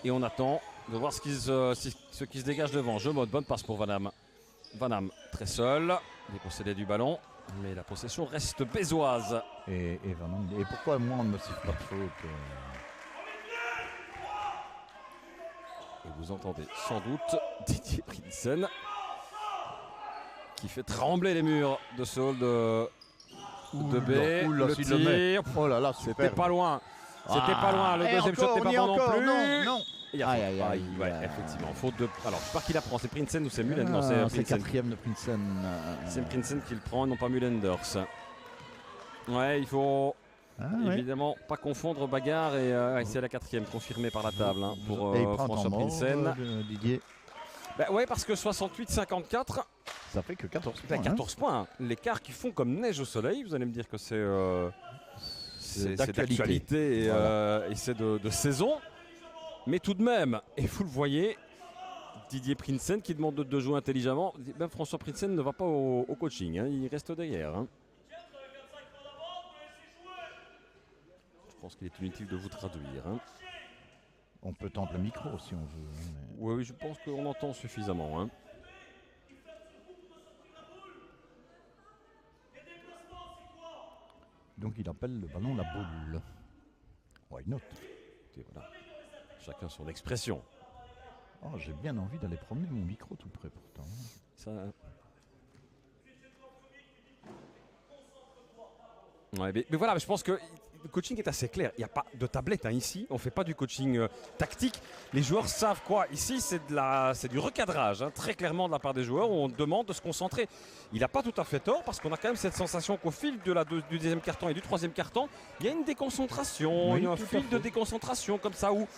et on attend de voir ce qui se dégage devant. Je mode, bonne passe pour Vanham. Vanham très seul, dépossédé du ballon, mais la possession reste bézoise. Et Vanham, et pourquoi moi on ne me siffle pas de faute Et vous entendez sans doute Didier Prinsen qui fait trembler les murs de ce hall de B. Oula, Le s'il le met. tir, Oh là là, c'était superbe. pas loin. C'était pas loin, le Et deuxième shot encore, n'est on y pas est bon non encore, plus. Non, non. Il y a Aïe, faute. aïe, aïe, Ouais, aïe. effectivement, faute de. Alors, je sais pas qui la prend, c'est Prinsen ou c'est Mullen? Non, c'est C'est Prinsen. quatrième de Prinsen. C'est Prinsen qui le prend, non pas Mullenders. Ouais, il faut. Évidemment, pas confondre bagarre et c'est la 4e confirmée par la table hein, pour François Prinsen. Didier. Ouais, parce que 68-54, ça fait que 14 points. 14 points. L'écart qui font comme neige au soleil. Vous allez me dire que c'est d'actualité et c'est de saison. Mais tout de même, et vous le voyez, Didier Prinsen qui demande de jouer intelligemment. Ben, François Prinsen ne va pas au coaching, hein, il reste derrière. Hein. Je pense qu'il est inutile de vous traduire. Hein. On peut tendre le micro si on veut. Mais... Oui, je pense qu'on entend suffisamment. Hein. Donc il appelle le ballon la boule. Why not? Et voilà. Chacun son expression. Oh, j'ai bien envie d'aller promener mon micro tout près pourtant. Ça... Ouais, mais voilà, je pense que le coaching est assez clair. Il n'y a pas de tablette hein, ici. On ne fait pas du coaching tactique. Les joueurs savent quoi. Ici, c'est du recadrage, hein, très clairement de la part des joueurs où on demande de se concentrer. Il n'a pas tout à fait tort parce qu'on a quand même cette sensation qu'au fil du deuxième quart-temps et du troisième quart-temps, il y a une déconcentration, un fil de déconcentration comme ça où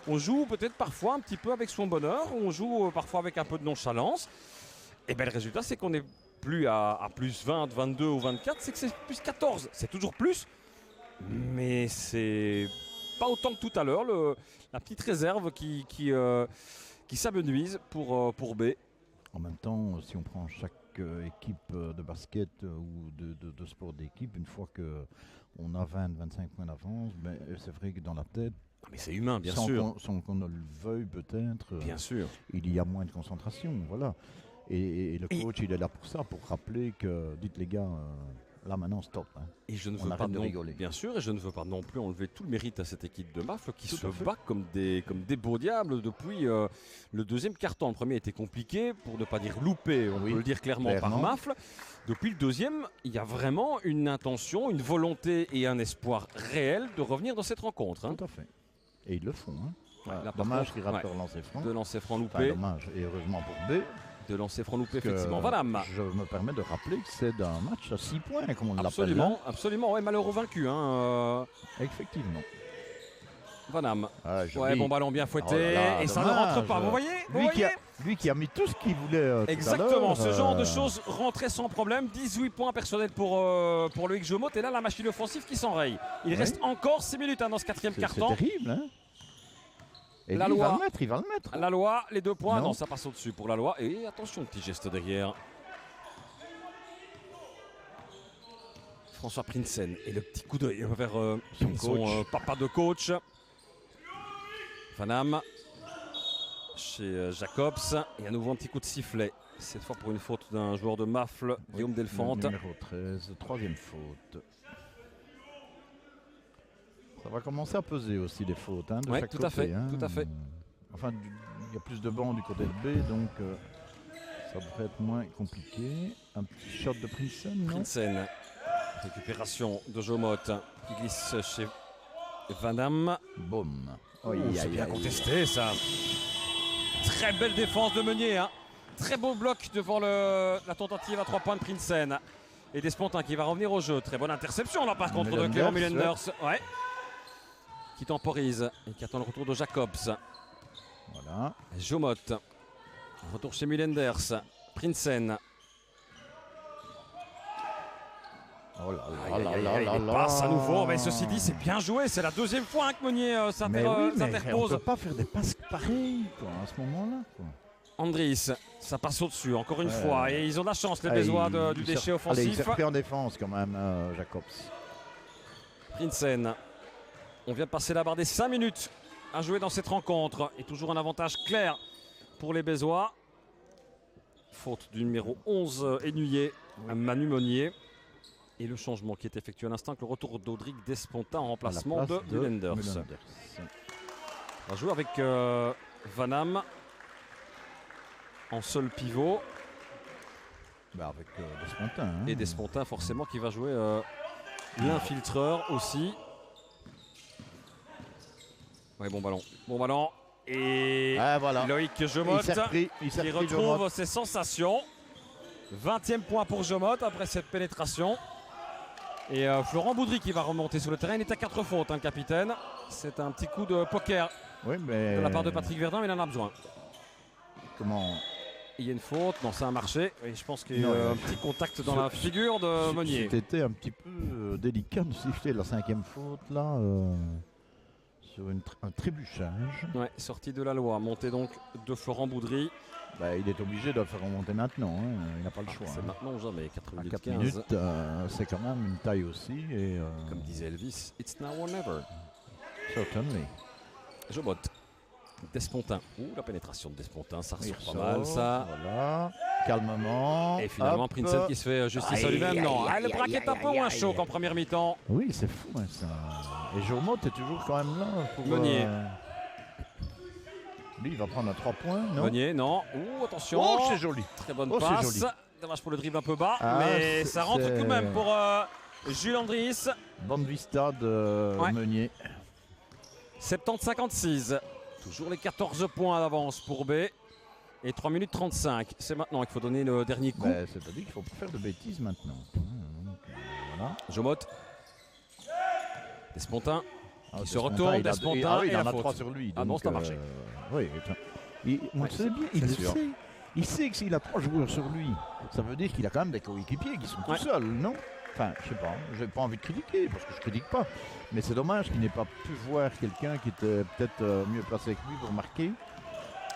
on joue peut-être parfois un petit peu avec son bonheur, où on joue parfois avec un peu de nonchalance. Et bien le résultat, c'est qu'on n'est plus à plus 20, 22 ou 24, c'est que c'est plus 14. C'est toujours plus. Mais c'est pas autant que tout à l'heure, la petite réserve qui s'amenuise pour B. En même temps, si on prend chaque équipe de basket ou de sport d'équipe, une fois qu'on a 20-25 points d'avance, ben, c'est vrai que dans la tête, mais c'est humain, bien sans sûr. Sans qu'on ne le veuille peut-être, bien sûr. Il y a moins de concentration. Voilà. Et le coach, il est là pour ça, pour rappeler que, dites les gars... Là maintenant stop. Hein. Et je ne veux pas rigoler. Bien sûr, et je ne veux pas non plus enlever tout le mérite à cette équipe de Mafle qui se bat comme des beaux diables depuis le deuxième quart-temps. Le premier était compliqué, pour ne pas dire loupé, on peut le dire clairement par Mafle. Depuis le deuxième, il y a vraiment une intention, une volonté et un espoir réel de revenir dans cette rencontre. Hein. Tout à fait. Et ils le font. Hein. Ouais, dommage qu'ils ratent leur lancer franc. De lancer franc loupé. Enfin, dommage, et heureusement pour B. De lancer franc loupé, effectivement. Vanham. Je me permets de rappeler que c'est un match à 6 points, comme on l'appelle. Absolument, absolument. Ouais, malheureux vaincu. Hein, Effectivement. Vanham. Ah, ouais, bon ballon bien fouetté. Et ça ne rentre pas. Vous voyez, lui qui a mis tout ce qu'il voulait. Exactement. Ce genre de choses rentrait sans problème. 18 points personnels pour Loïc Jomot. Et là, la machine offensive qui s'enraye. Il reste encore 6 minutes hein, dans ce quatrième quart-temps. C'est terrible. Hein. Et la lui, loi, il va le mettre. La loi, les 2 points. Non, ça passe au-dessus pour la loi. Et attention, petit geste derrière. François Prinsen et le petit coup d'œil vers son papa de coach. Vanham chez Jacobs. Et à nouveau un petit coup de sifflet. Cette fois pour une faute d'un joueur de Mafle, Guillaume Delfante. Numéro 13, 3e faute. Ça va commencer à peser aussi les fautes hein, de chaque côté. Tout à fait, hein. tout à fait. Enfin, il y a plus de bancs du côté de B, donc ça devrait être moins compliqué. Un petit shot de Prinsen, non? Prinsen. Récupération de Jomot qui glisse chez Vanham. Boum. C'est bien contesté ça. Très belle défense de Meunier. Hein. Très beau bloc devant la tentative à 3 points de Prinsen. Et Despontin qui va revenir au jeu. Très bonne interception là par contre de Clément Mullenders. Ouais. Qui temporise et qui attend le retour de Jacobs. Voilà. Jomot. Retour chez Mullenders. Prinsen. Oh là là il passe à nouveau. Mais ceci dit, c'est bien joué. C'est la 2e fois hein, que Meunier s'interpose. On ne peut pas faire des passes pareilles quoi, à ce moment-là. Andris, ça passe au-dessus encore une fois. Et ils ont de la chance, les Bézois du déchet offensif. Allez, il s'est repris en défense quand même, Jacobs. Prinsen. On vient de passer la barre des 5 minutes à jouer dans cette rencontre. Et toujours un avantage clair pour les Bézois. Faute du numéro 11, Ennuyé, Manu Meunier. Et le changement qui est effectué à l'instant, le retour d'Audric Despontin en remplacement de Mullenders. On va jouer avec Vanham en seul pivot. Avec Despontin. Hein. Et Despontin forcément qui va jouer l'infiltreur aussi. Ouais, bon ballon. Bon ballon. Et voilà. Loïc Jomot qui retrouve ses sensations. 20e point pour Jomot après cette pénétration. Et Florent Boudry qui va remonter sur le terrain. Il est à 4 fautes, hein, le capitaine. C'est un petit coup de poker Oui, mais... de la part de Patrick Verdun, mais il en a besoin. Comment... Il y a une faute, non, ça a marché. Et je pense qu'il y a Non, un petit contact dans la figure de Meunier. C'était un petit peu délicat de siffler la 5e faute là, sur un trébuchage. Ouais, sortie de la loi. Montée donc de Florent Boudry. Bah, il est obligé de le faire remonter maintenant, hein. Il n'a pas le choix. C'est maintenant ou jamais, 4 À minutes 4 15. minutes, c'est quand même une taille aussi. Et, Comme disait Elvis, it's now or never. certainly. Jobot. Despontin. Ouh, la pénétration de Despontin, ça Il ressort pas mal ça. Voilà, calmement. Et finalement, hop. Prinsen qui se fait justice à lui-même. Non, le braquet est un peu moins chaud qu'en première mi-temps. Oui, c'est fou hein, ça. Et Jomot est toujours quand même là pour... Meunier. Lui, il va prendre un 3 points, non? Meunier, non. Ouh, attention. Oh, c'est joli. Très bonne Oh, c'est passe. joli. Dommage pour le dribble un peu bas, Ah, mais ça rentre c'est- tout de même pour Jules Andris. Bonne vista de Ouais. Meunier. 70-56. Toujours les 14 points d'avance pour B. Et 3 minutes 35. C'est maintenant qu'il faut donner le dernier coup. Ben, c'est-à-dire qu'il ne faut pas faire de bêtises maintenant. Donc, voilà. Jomot. Despontin. Ah, Il se Despontin, retourne, il a- Despontin, ah oui, et il en la a faute. 3 sur lui. Ah non, donc, ça a marché. Oui, on Ouais, le sait bien, il c'est le sûr. sait. Il sait que s'il a 3 joueurs sur lui, ça veut dire qu'il a quand même des coéquipiers qui sont Ouais. tout seuls, non? Enfin, je sais pas, j'ai pas envie de critiquer parce que je critique pas. Mais c'est dommage qu'il n'ait pas pu voir quelqu'un qui était peut-être mieux placé que lui pour marquer.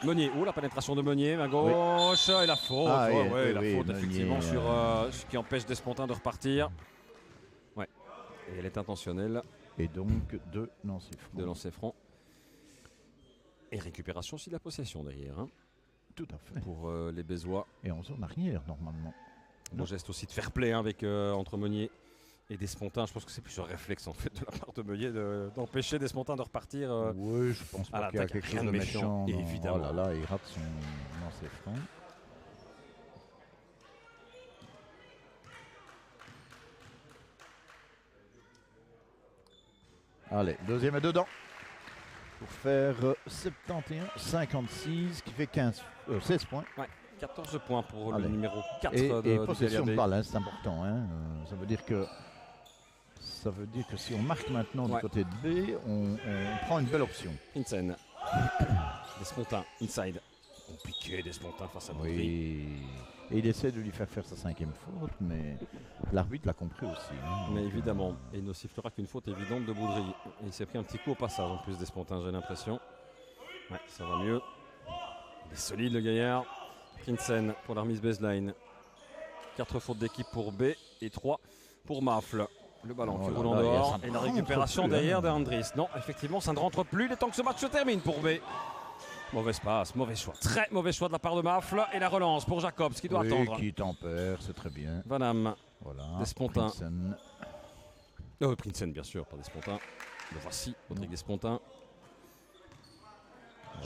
Meunier. Ouh, la pénétration de Meunier. Main gauche. Et la faute. Ah, Ouais, oui, ouais, oui, la oui, faute Meunier, effectivement sur ce qui empêche Despontin de repartir. Ouais. Et elle est intentionnelle Et donc, non, c'est fou. de lancer franc. Et récupération aussi de la possession derrière, hein, Tout à fait. pour les Bézois. Et en zone arrière, normalement. Bon geste aussi de fair play hein, avec, entre Meunier et Despontin. Je pense que c'est plus un réflexe en fait de la part de Meunier d'empêcher Despontin de repartir. Oui, je pense à pas qu'il y a l'attaque, quelque rien chose de de méchant, méchant. non. évidemment. Oh là là, il rate son lancer franc. Allez, deuxième est dedans. Pour faire 71-56, qui fait 16 points. 14 points pour Allez. le numéro 4 Et de possession de DLAB. balle, hein, c'est important. Hein. Ça veut dire que si on marque maintenant Ouais. du côté de B, on prend une belle option. Prinsen. Despontin, inside. Compliqué Despontin face à Boudry. Oui. Et il essaie de lui faire sa 5e faute, mais l'arbitre l'a compris aussi. hein. Mais évidemment, et il ne sifflera qu'une faute évidente de Boudry. Et il s'est pris un petit coup au passage en plus Despontin, j'ai l'impression. Ouais, ça va mieux. Il est solide le gaillard. Prinsen pour la remise baseline. 4 fautes d'équipe pour B et 3 pour Mafle. Le ballon Oh qui là roule en là, dehors. ça Et ne la rentre récupération plus, derrière hein. de Andris. Non, effectivement, ça ne rentre plus. Il est temps que ce match se termine pour B. Mauvaise passe, mauvais choix. Très mauvais choix de la part de Mafle. Et la relance pour Jacobs qui doit Oui, attendre. qui tempère, c'est très bien. Vanham. Voilà. Despontin. Prinsen. Prinsen, bien sûr, pas Despontin. Le voici, Rodrigue Despontin.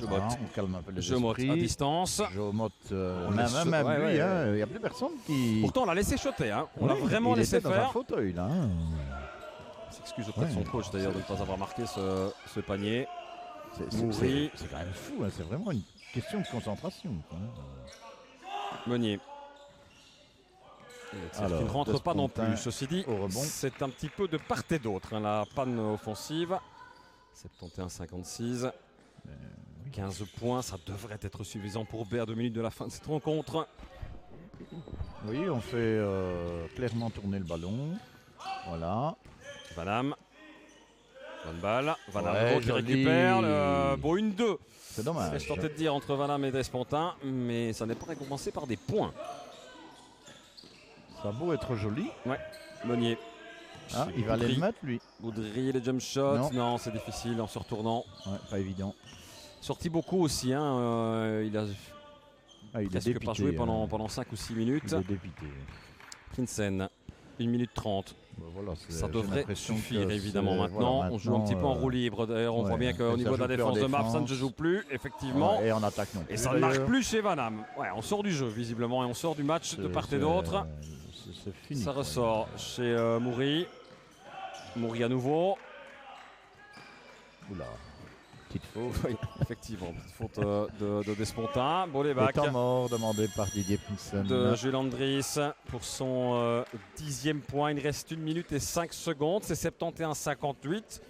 Voilà, on calme un peu les Jomot esprits. à distance. Jomot, On même, laisse- même ouais, lui, ouais, hein, il n'y a plus personne qui... Pourtant, on l'a laissé shotter. Hein. On l'a Ouais, vraiment il laissé était dans un faire. fauteuil, là. hein. Il s'excuse auprès de Ouais. son coach d'ailleurs de ne pas avoir marqué ce panier. C'est Boudry. quand même fou, hein, c'est vraiment une question de concentration. quoi, hein. Meunier. Et le tir Alors, qui ne rentre pas non Despontin plus. Ceci dit, au rebond. c'est un petit peu de part et d'autre, hein, la panne offensive. 71-56. 15 points, ça devrait être suffisant pour B à 2 minutes de la fin de cette rencontre. Oui, on fait clairement tourner le ballon. Voilà. Vanham. Bonne balle. Vanham Ouais, qui joli. récupère. Bon, une 2. C'est dommage. Je tentais de dire entre Vanham et Despontin, mais ça n'est pas récompensé par des points. Ça a beau être joli. Meunier. Ah, il va aller Boudry. le mettre, lui. Boudry, les jump shots. Non. Non, c'est difficile en se retournant. Ouais, pas évident. Sorti beaucoup aussi. Hein, il a Ah, il est presque dépité. pas joué hein. pendant 5 ou 6 minutes. Il est dépité. Prinsen, 1 minute 30. Bah, voilà, Ça j'ai devrait l'impression suffire que évidemment c'est- maintenant. voilà, On joue un petit peu en maintenant, roue libre. D'ailleurs, on ouais, voit bien qu'au ça niveau de la joue plus défense en de Maf, ça ne se défense. joue plus, effectivement. ouais, et en attaque non plus. Et ça ne marche d'ailleurs. plus chez Vanham. Ouais, on sort du jeu visiblement et on sort du match de part et d'autre. C'est fini. Ça quoi. ressort chez Moury. Moury à nouveau. Oula. Petite faute. Oui, effectivement, petite faute de Despontin. Bon, les bacs. Temps mort demandé par Didier Prinsen. De Jules Andries pour son 10e point. Il reste 1 minute et 5 secondes. C'est 71-58.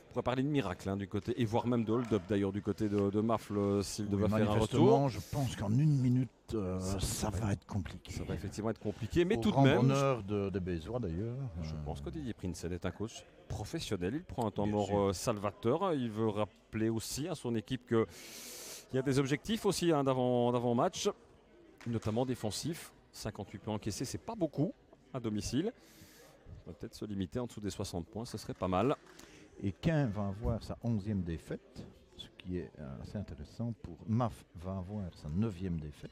On pourrait parler de miracle du côté, et voire même de hold-up d'ailleurs du côté de Mafle s'il devait faire un retour. Je pense qu'en 1 minute, ça va être compliqué. Ça va effectivement être compliqué, mais Au tout de grand même. bonheur de Bézois d'ailleurs. Je pense que Didier Prinsen est un coach professionnel. Il prend un temps mort salvateur. Il veut rappeler aussi à son équipe qu'il y a des objectifs aussi d'avant-match, notamment défensifs. 58 points encaissés, c'est pas beaucoup à domicile. On va peut-être se limiter en dessous des 60 points, ce serait pas mal. Et Caen va avoir sa 11e défaite, ce qui est assez intéressant. Pour Maf va avoir sa 9e défaite.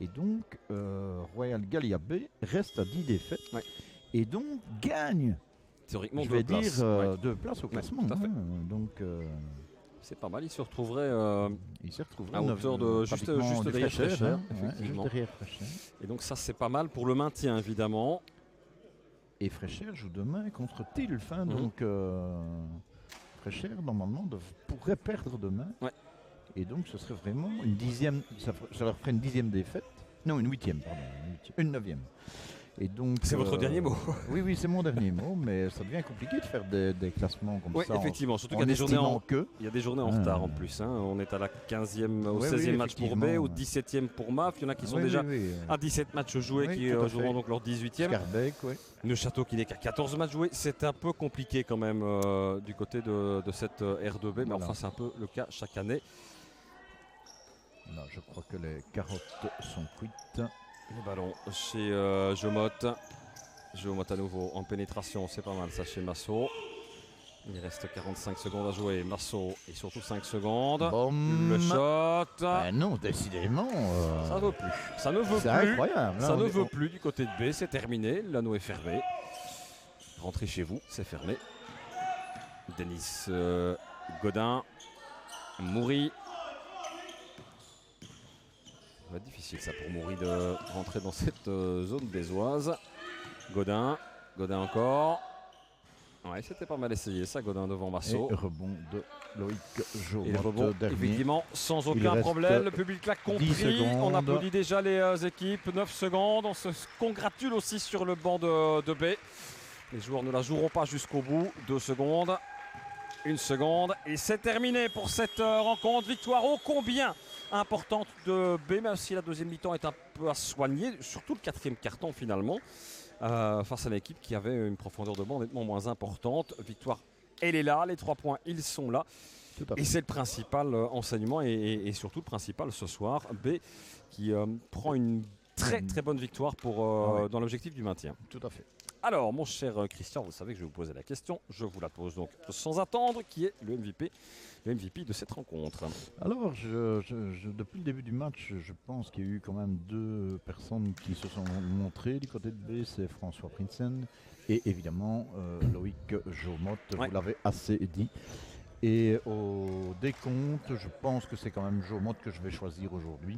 Et donc, Royal Gallia B reste à 10 défaites. Ouais. Et donc, gagne, théoriquement, je vais dire, 2 places au classement. Tout à fait. Donc, c'est pas mal, il se retrouverait, à hauteur de juste derrière Fréchère. Juste derrière Fréchère. Et donc ça, c'est pas mal pour le maintien, évidemment. Et Fréchère joue demain contre Tilf. Donc, Fréchère, normalement, pourrait perdre demain. Ouais. Et donc, ce serait vraiment une 10e, ça leur ferait une 10e défaite. Non, une 8e, pardon. Une 9e. Et donc, c'est votre dernier mot. Oui, c'est mon dernier mot, mais ça devient compliqué de faire des classements comme ça. Oui, effectivement, surtout qu'il y a des journées en retard en plus. On est à la 15e, au 16e match pour B, au 17e pour MAF. Il y en a qui sont déjà à 17 matchs joués, qui joueront donc leur 18e. Scarbeck, Le Château qui n'est qu'à 14 matchs joués. C'est un peu compliqué quand même du côté de cette R2B, mais enfin c'est un peu le cas chaque année. Non, je crois que les carottes sont cuites. Le ballon chez Jomot. Jomot à nouveau en pénétration, c'est pas mal ça chez Massot. Il reste 45 secondes à jouer. Massot et surtout 5 secondes. Boom. Le shot. Non, décidément. Ça ne veut plus. Ça ne veut plus. C'est incroyable. Ça ne veut plus du côté de B. C'est terminé. L'anneau est fermé. Rentrez chez vous, c'est fermé. Denis Godin. Moury. Ça va être difficile ça pour Moury de rentrer dans cette zone bézoise. Godin encore. Ouais, c'était pas mal essayé ça, Godin devant Massot. Et rebond de Loïc Jomot. Et le rebond, effectivement, sans aucun problème. Le public l'a compris. On applaudit déjà les équipes. 9 secondes. On se congratule aussi sur le banc de B. Les joueurs ne la joueront pas jusqu'au bout. 2 secondes. 1 seconde. Et c'est terminé pour cette rencontre. Victoire ô combien importante de B, même si la deuxième mi-temps est un peu à soigner, surtout le 4e quart-temps finalement, face à une équipe qui avait une profondeur de banc nettement moins importante. Victoire, elle est là, les 3 points, ils sont là. Et c'est le principal enseignement et surtout le principal ce soir. B qui prend une très bonne victoire pour, dans l'objectif du maintien. Tout à fait. Alors, mon cher Christian, vous savez que je vais vous poser la question. Je vous la pose donc sans attendre. Qui est le MVP de cette rencontre? Alors, depuis le début du match, je pense qu'il y a eu quand même 2 personnes qui se sont montrées du côté de B. C'est François Prinsen et évidemment Loïc Jomot. Vous l'avez assez dit. Et au décompte, je pense que c'est quand même Jomot que je vais choisir aujourd'hui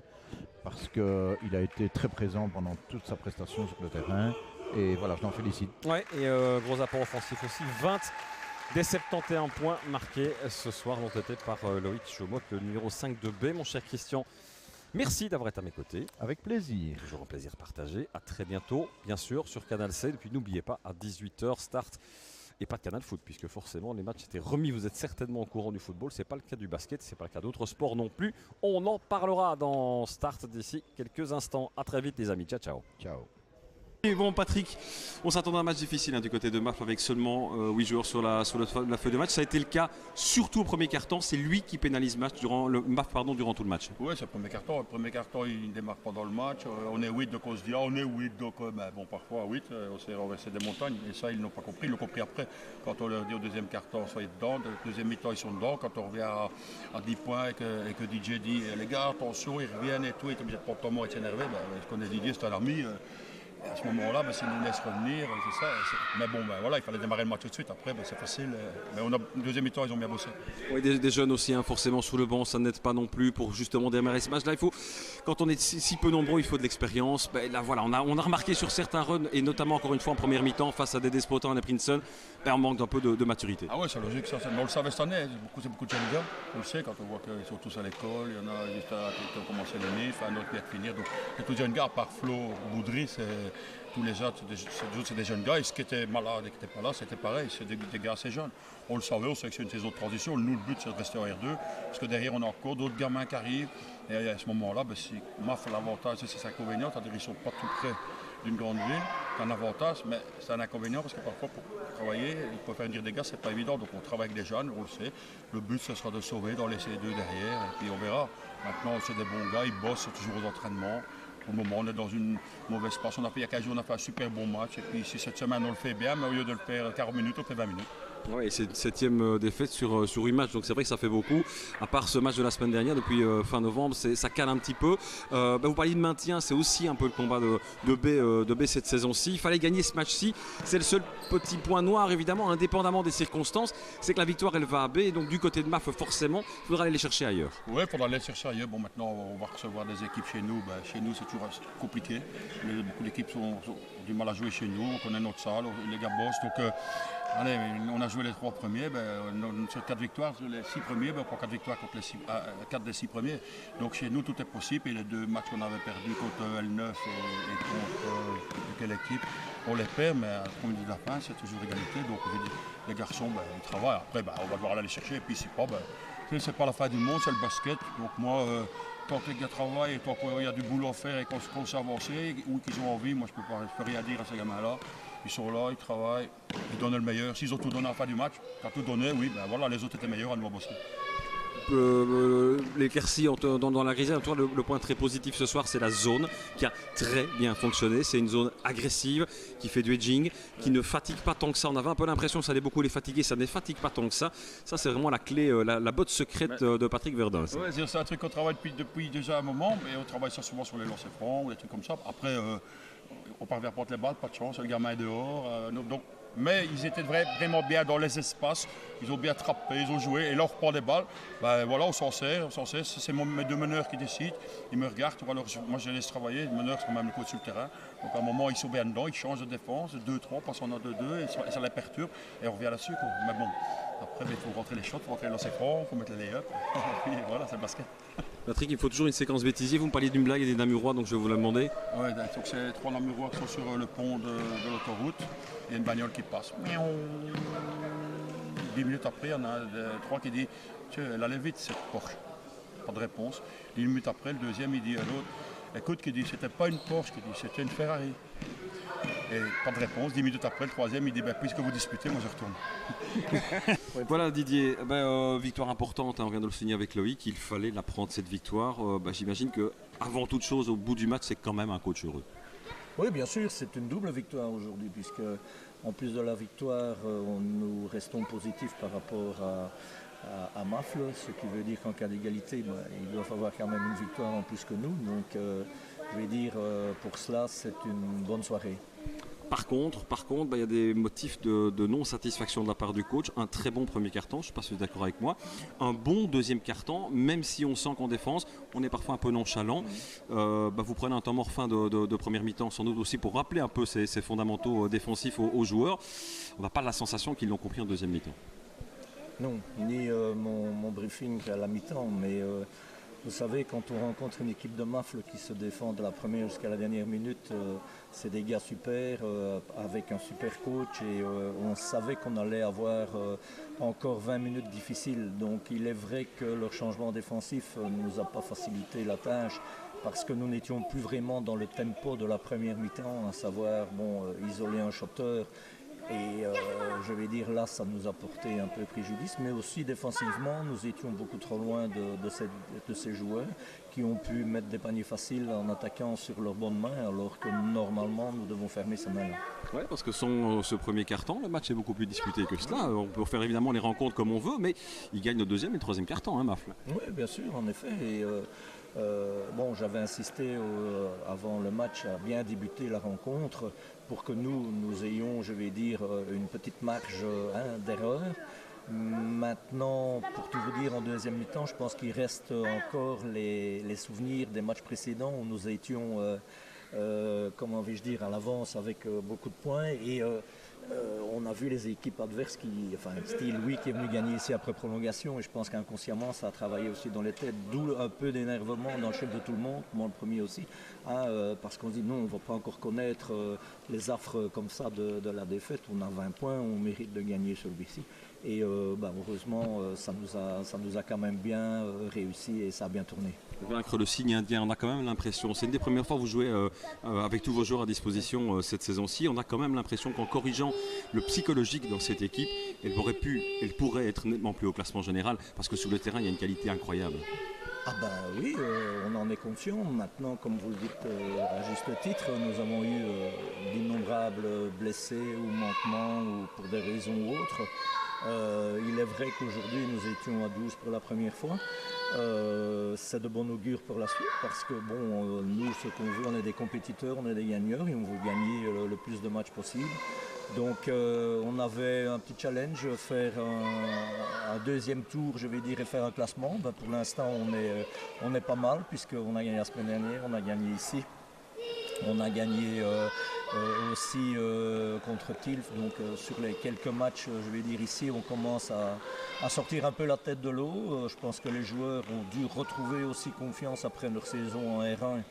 parce qu'il a été très présent pendant toute sa prestation sur le terrain. Et voilà, je l'en félicite. Ouais, et gros apport offensif aussi. 20 des 71 points marqués ce soir ont été par Loïc Jomot, le numéro 5 de B. Mon cher Christian, merci d'avoir été à mes côtés. Avec plaisir. Toujours un plaisir partagé. À très bientôt, bien sûr, sur Canal C. Et puis n'oubliez pas, à 18h, start. Et pas de Canal Foot, puisque forcément les matchs étaient remis. Vous êtes certainement au courant du football. Ce n'est pas le cas du basket, ce n'est pas le cas d'autres sports non plus. On en parlera dans Start d'ici quelques instants. À très vite les amis. Ciao, ciao. Ciao. Et bon Patrick, on s'attendait à un match difficile du côté de MAF avec seulement 8 joueurs sur la feuille de match. Ça a été le cas surtout au premier quart-temps. C'est lui qui pénalise MAF durant tout le match. Oui, c'est le premier quart-temps. Le premier quart-temps, il ne démarre pas dans le match. On est 8, donc on se dit on est 8. Donc parfois 8, on s'est renversé des montagnes. Et ça, ils n'ont pas compris. Ils l'ont compris après. Quand on leur dit au deuxième quart-temps, soyez dedans. Deuxième mi-temps, ils sont dedans. Quand on revient à 10 points et que DJ dit les gars, attention, ils reviennent et tout. Il est obligé de prendre ton mot et s'énerver. Je connais Didier, c'est un ami. Et à ce moment-là, s'ils nous laissent revenir, c'est ça. Mais bon, voilà, il fallait démarrer le match tout de suite. Après, c'est facile. Mais deuxième mi-temps, ils ont bien bossé. Oui, des jeunes aussi, hein, forcément sous le banc, ça n'aide pas non plus pour justement démarrer ce match-là. Quand on est si peu nombreux, il faut de l'expérience. Là, voilà, on a remarqué sur certains runs, et notamment encore une fois en première mi-temps, face à des Despotin et Princeton, on manque un peu de maturité. Ah ouais, c'est logique, ça. Mais on le savait cette année. C'est beaucoup de jeunes gars. On le sait quand on voit qu'ils sont tous à l'école. Il y en a juste qui ont commencé le NIF, un autre qui vient de finir. Donc, il y a tous les jeunes gars, à part Flo Boudry, tous les autres, c'est des jeunes gars. Et ce qui était malade et qui n'était pas là, c'était pareil. C'est des gars assez jeunes. On le savait, on sait que c'est une saison de transition. Nous, le but, c'est de rester en R2. Parce que derrière, on a encore d'autres gamins qui arrivent. Et à ce moment-là, si MAF a l'avantage, c'est ses inconvénients. C'est-à-dire qu'ils ne sont pas tout près d'une grande ville. C'est un avantage, mais c'est un inconvénient parce que parfois, pour travailler, il faut faire venir des gars, c'est pas évident. Donc on travaille avec des jeunes, on le sait. Le but, ce sera de sauver, d'en laisser deux derrière. Et puis on verra. Maintenant, c'est des bons gars, ils bossent toujours aux entraînements. Pour le moment, on est dans une mauvaise passe. Il y a 15 jours, on a fait un super bon match. Et puis, si cette semaine, on le fait bien, mais au lieu de le faire 40 minutes, on fait 20 minutes. Oui, c'est une 7e défaite sur 8 matchs, donc c'est vrai que ça fait beaucoup. À part ce match de la semaine dernière, depuis fin novembre, ça cale un petit peu. Vous parliez de maintien, c'est aussi un peu le combat de B cette saison-ci. Il fallait gagner ce match-ci. C'est le seul petit point noir, évidemment, indépendamment des circonstances. C'est que la victoire, elle va à B. Et donc, du côté de MAF, forcément, il faudra aller les chercher ailleurs. Oui, il faudra aller les chercher ailleurs. Bon, maintenant, on va recevoir des équipes chez nous. Chez nous, c'est toujours compliqué. Beaucoup d'équipes ont du mal à jouer chez nous. On connaît notre salle, les gars bossent. Donc, allez, on a joué les 3 premiers, sur 4 victoires, sur les 6 premiers, on prend 4 victoires contre 4 des 6 premiers. Donc chez nous, tout est possible. Et les 2 matchs qu'on avait perdus contre L9 et contre quelle équipe, on les perd, mais à la minute de la fin, c'est toujours égalité. Donc les garçons, ils travaillent. Après, on va devoir aller les chercher. Et puis si pas, c'est pas la fin du monde, c'est le basket. Donc moi, tant que les gars travaillent et tant qu'il y a du boulot à faire et qu'on sait avancer, ou qu'ils ont envie, moi je peux rien dire à ces gamins-là. Ils sont là, ils travaillent, ils donnent le meilleur. S'ils ont tout donné à la fin du match, quand tout donné, oui, voilà, les autres étaient meilleurs à nous bosser. Les Quercy dans la grisette, le point très positif ce soir, c'est la zone qui a très bien fonctionné. C'est une zone agressive qui fait du edging, qui ne fatigue pas tant que ça. On avait un peu l'impression que ça allait beaucoup les fatiguer, ça ne les fatigue pas tant que ça. Ça, c'est vraiment la clé, la botte secrète de Patrick Verdun. Oui, c'est un truc qu'on travaille depuis déjà un moment, mais on travaille ça souvent sur les lancers francs ou des trucs comme ça. Après, on parvient à porter les balles, pas de chance, le gamin est dehors. Mais ils étaient vraiment bien dans les espaces, ils ont bien trappé, ils ont joué, et là on reprend les balles, voilà, on s'en sert, c'est mes 2 meneurs qui décident, ils me regardent, alors, moi je les laisse travailler, les meneurs sont même le coach sur le terrain, donc à un moment ils sont bien dedans, ils changent de défense, 2-3, passent en 2-2, et ça les perturbe, et on revient là-dessus, quoi. Mais bon, après il faut rentrer les shots, il faut rentrer les lancers francs, il faut mettre les lay-ups, et puis voilà, c'est le basket. Patrick, il faut toujours une séquence bêtisier. Vous me parliez d'une blague et des Namurois, donc je vais vous la demander. Oui, donc c'est 3 Namurois qui sont sur le pont de l'autoroute. Il y a une bagnole qui passe. 10 minutes après, il y en a 3 qui disent elle allait vite cette Porsche. Pas de réponse. 10 minutes après, le deuxième, il dit à l'autre écoute, qui dit c'était pas une Porsche, qui dit c'était une Ferrari. Et pas de réponse. 10 minutes après, le troisième, il dit puisque vous disputez, moi je retourne. Voilà Didier, victoire importante, on vient de le signer avec Loïc, il fallait la prendre cette victoire. J'imagine qu'avant toute chose, au bout du match, c'est quand même un coach heureux. Oui, bien sûr, c'est une double victoire aujourd'hui, puisque en plus de la victoire, nous restons positifs par rapport à Mafle, ce qui veut dire qu'en cas d'égalité, ils doivent avoir quand même une victoire en plus que nous. Donc, je vais dire, pour cela, c'est une bonne soirée. Par contre, il y a des motifs de non-satisfaction de la part du coach. Un très bon premier carton, je ne sais pas si vous êtes d'accord avec moi. Un bon deuxième carton, même si on sent qu'en défense, on est parfois un peu nonchalant. Vous prenez un temps mort fin de première mi-temps, sans doute aussi pour rappeler un peu ces fondamentaux défensifs aux joueurs. On n'a pas la sensation qu'ils l'ont compris en deuxième mi-temps. Non, ni mon briefing à la mi-temps, mais... Vous savez, quand on rencontre une équipe de Mafle qui se défend de la première jusqu'à la dernière minute, c'est des gars super, avec un super coach, et on savait qu'on allait avoir encore 20 minutes difficiles. Donc il est vrai que leur changement défensif ne nous a pas facilité la tâche, parce que nous n'étions plus vraiment dans le tempo de la première mi-temps, à savoir isoler un shooter. Et je vais dire là, ça nous a porté un peu préjudice, mais aussi défensivement, nous étions beaucoup trop loin de ces joueurs qui ont pu mettre des paniers faciles en attaquant sur leurs bonnes mains, alors que normalement, nous devons fermer ces mains-là. Oui, parce que sans ce premier carton, le match est beaucoup plus disputé que cela. On peut faire évidemment les rencontres comme on veut, mais ils gagnent le deuxième et le troisième carton, Mafle. Oui, bien sûr, en effet. Et, Bon, j'avais insisté avant le match à bien débuter la rencontre pour que nous ayons, je vais dire, une petite marge d'erreur. Maintenant, pour tout vous dire, en deuxième mi-temps, je pense qu'il reste encore les souvenirs des matchs précédents où nous étions, comment vais-je dire, à l'avance avec beaucoup de points. Et on a vu les équipes adverses style Louis qui est venu gagner ici après prolongation, et je pense qu'inconsciemment ça a travaillé aussi dans les têtes, d'où un peu d'énervement dans le chef de tout le monde, moi le premier aussi, parce qu'on se dit non, on ne va pas encore connaître les affres comme ça de la défaite. On a 20 points, on mérite de gagner celui-ci. Et heureusement, ça nous a quand même bien réussi et ça a bien tourné. Vaincre le signe indien, on a quand même l'impression, c'est une des premières fois que vous jouez avec tous vos joueurs à disposition cette saison-ci, on a quand même l'impression qu'en corrigeant le psychologique dans cette équipe, elle pourrait être nettement plus haut classement général, parce que sur le terrain, il y a une qualité incroyable. Ah ben oui, on en est conscient. Maintenant, comme vous le dites à juste titre, nous avons eu d'innombrables blessés ou manquements ou pour des raisons ou autres. Il est vrai qu'aujourd'hui nous étions à 12 pour la première fois. C'est de bon augure pour la suite parce que bon, nous ce qu'on veut, on est des compétiteurs, on est des gagneurs et on veut gagner le plus de matchs possible. Donc on avait un petit challenge, faire un deuxième tour, je vais dire, et faire un classement. Ben, pour l'instant on est pas mal puisqu'on a gagné la semaine dernière, on a gagné ici. On a gagné aussi contre Tilf, donc sur les quelques matchs, je vais dire ici, on commence à sortir un peu la tête de l'eau. Je pense que les joueurs ont dû retrouver aussi confiance après leur saison en R1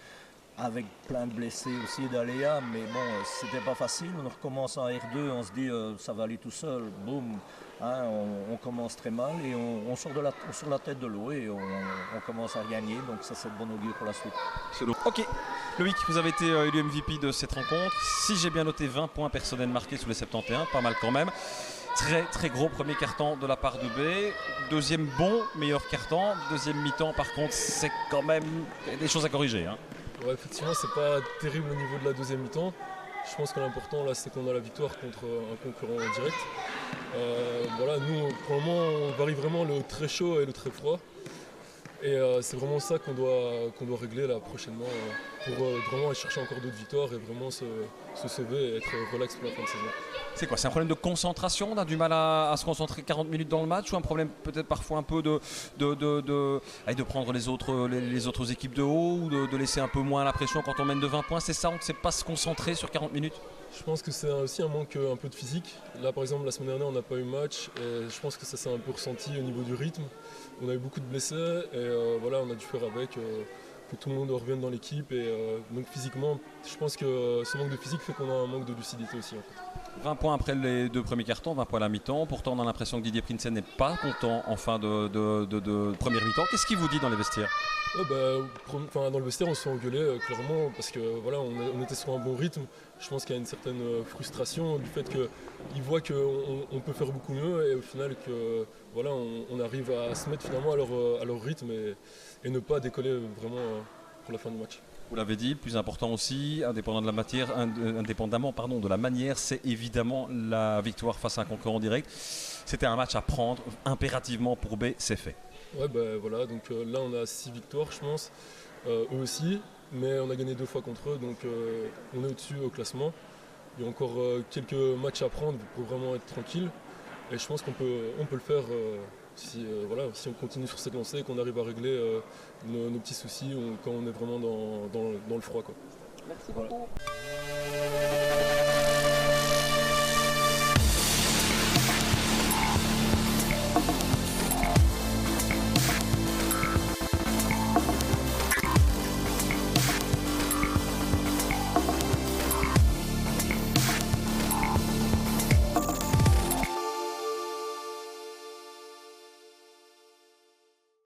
avec plein de blessés aussi d'aléas, mais bon, c'était pas facile. On recommence en R2, on se dit ça va aller tout seul, boum. Hein, on commence très mal et on sort la tête de l'eau et on commence à gagner, donc ça c'est de bon augure pour la suite. Ok, Loïc, vous avez été élu MVP de cette rencontre. Si j'ai bien noté, 20 points personnels marqués sous les 71, pas mal quand même. Très très gros premier carton de la part de B. Deuxième bon, meilleur carton. Deuxième mi-temps par contre, c'est quand même des choses à corriger. Hein. Ouais, effectivement, c'est pas terrible au niveau de la deuxième mi-temps. Je pense que l'important là, c'est qu'on a la victoire contre un concurrent direct. Voilà, nous, pour le moment, on varie vraiment le très chaud et le très froid. Et c'est vraiment ça qu'on doit régler là prochainement pour vraiment aller chercher encore d'autres victoires et vraiment se sauver et être relax pour la fin de saison. C'est quoi? C'est un problème de concentration? On a du mal à se concentrer 40 minutes dans le match, ou un problème peut-être parfois un peu de prendre les autres équipes de haut, ou de laisser un peu moins la pression quand on mène de 20 points? C'est ça, on ne sait pas se concentrer sur 40 minutes? Je pense que c'est aussi un manque un peu de physique. Là par exemple la semaine dernière on n'a pas eu match et je pense que ça s'est un peu ressenti au niveau du rythme. On a eu beaucoup de blessés et voilà, on a dû faire avec que tout le monde revienne dans l'équipe et donc physiquement je pense que ce manque de physique fait qu'on a un manque de lucidité aussi en fait. 20 points après les deux premiers cartons, 20 points à la mi-temps. Pourtant, on a l'impression que Didier Prinsen n'est pas content en fin de première mi-temps. Qu'est-ce qu'il vous dit dans les vestiaires? Dans le vestiaire, on se fait engueuler clairement parce que voilà, on était sur un bon rythme. Je pense qu'il y a une certaine frustration du fait qu'ils voient qu'on peut faire beaucoup mieux et au final que voilà, on arrive à se mettre finalement à leur rythme et ne pas décoller vraiment pour la fin du match. Vous l'avez dit, le plus important aussi, indépendamment de la manière, c'est évidemment la victoire face à un concurrent direct. C'était un match à prendre impérativement pour B, c'est fait. Ouais, voilà, donc là on a 6 victoires je pense, eux aussi, mais on a gagné 2 fois contre eux, donc on est au-dessus au classement. Il y a encore quelques matchs à prendre pour vraiment être tranquille, et je pense qu'on peut le faire si on continue sur cette lancée et qu'on arrive à régler nos petits soucis quand on est vraiment dans le froid, quoi. Merci beaucoup.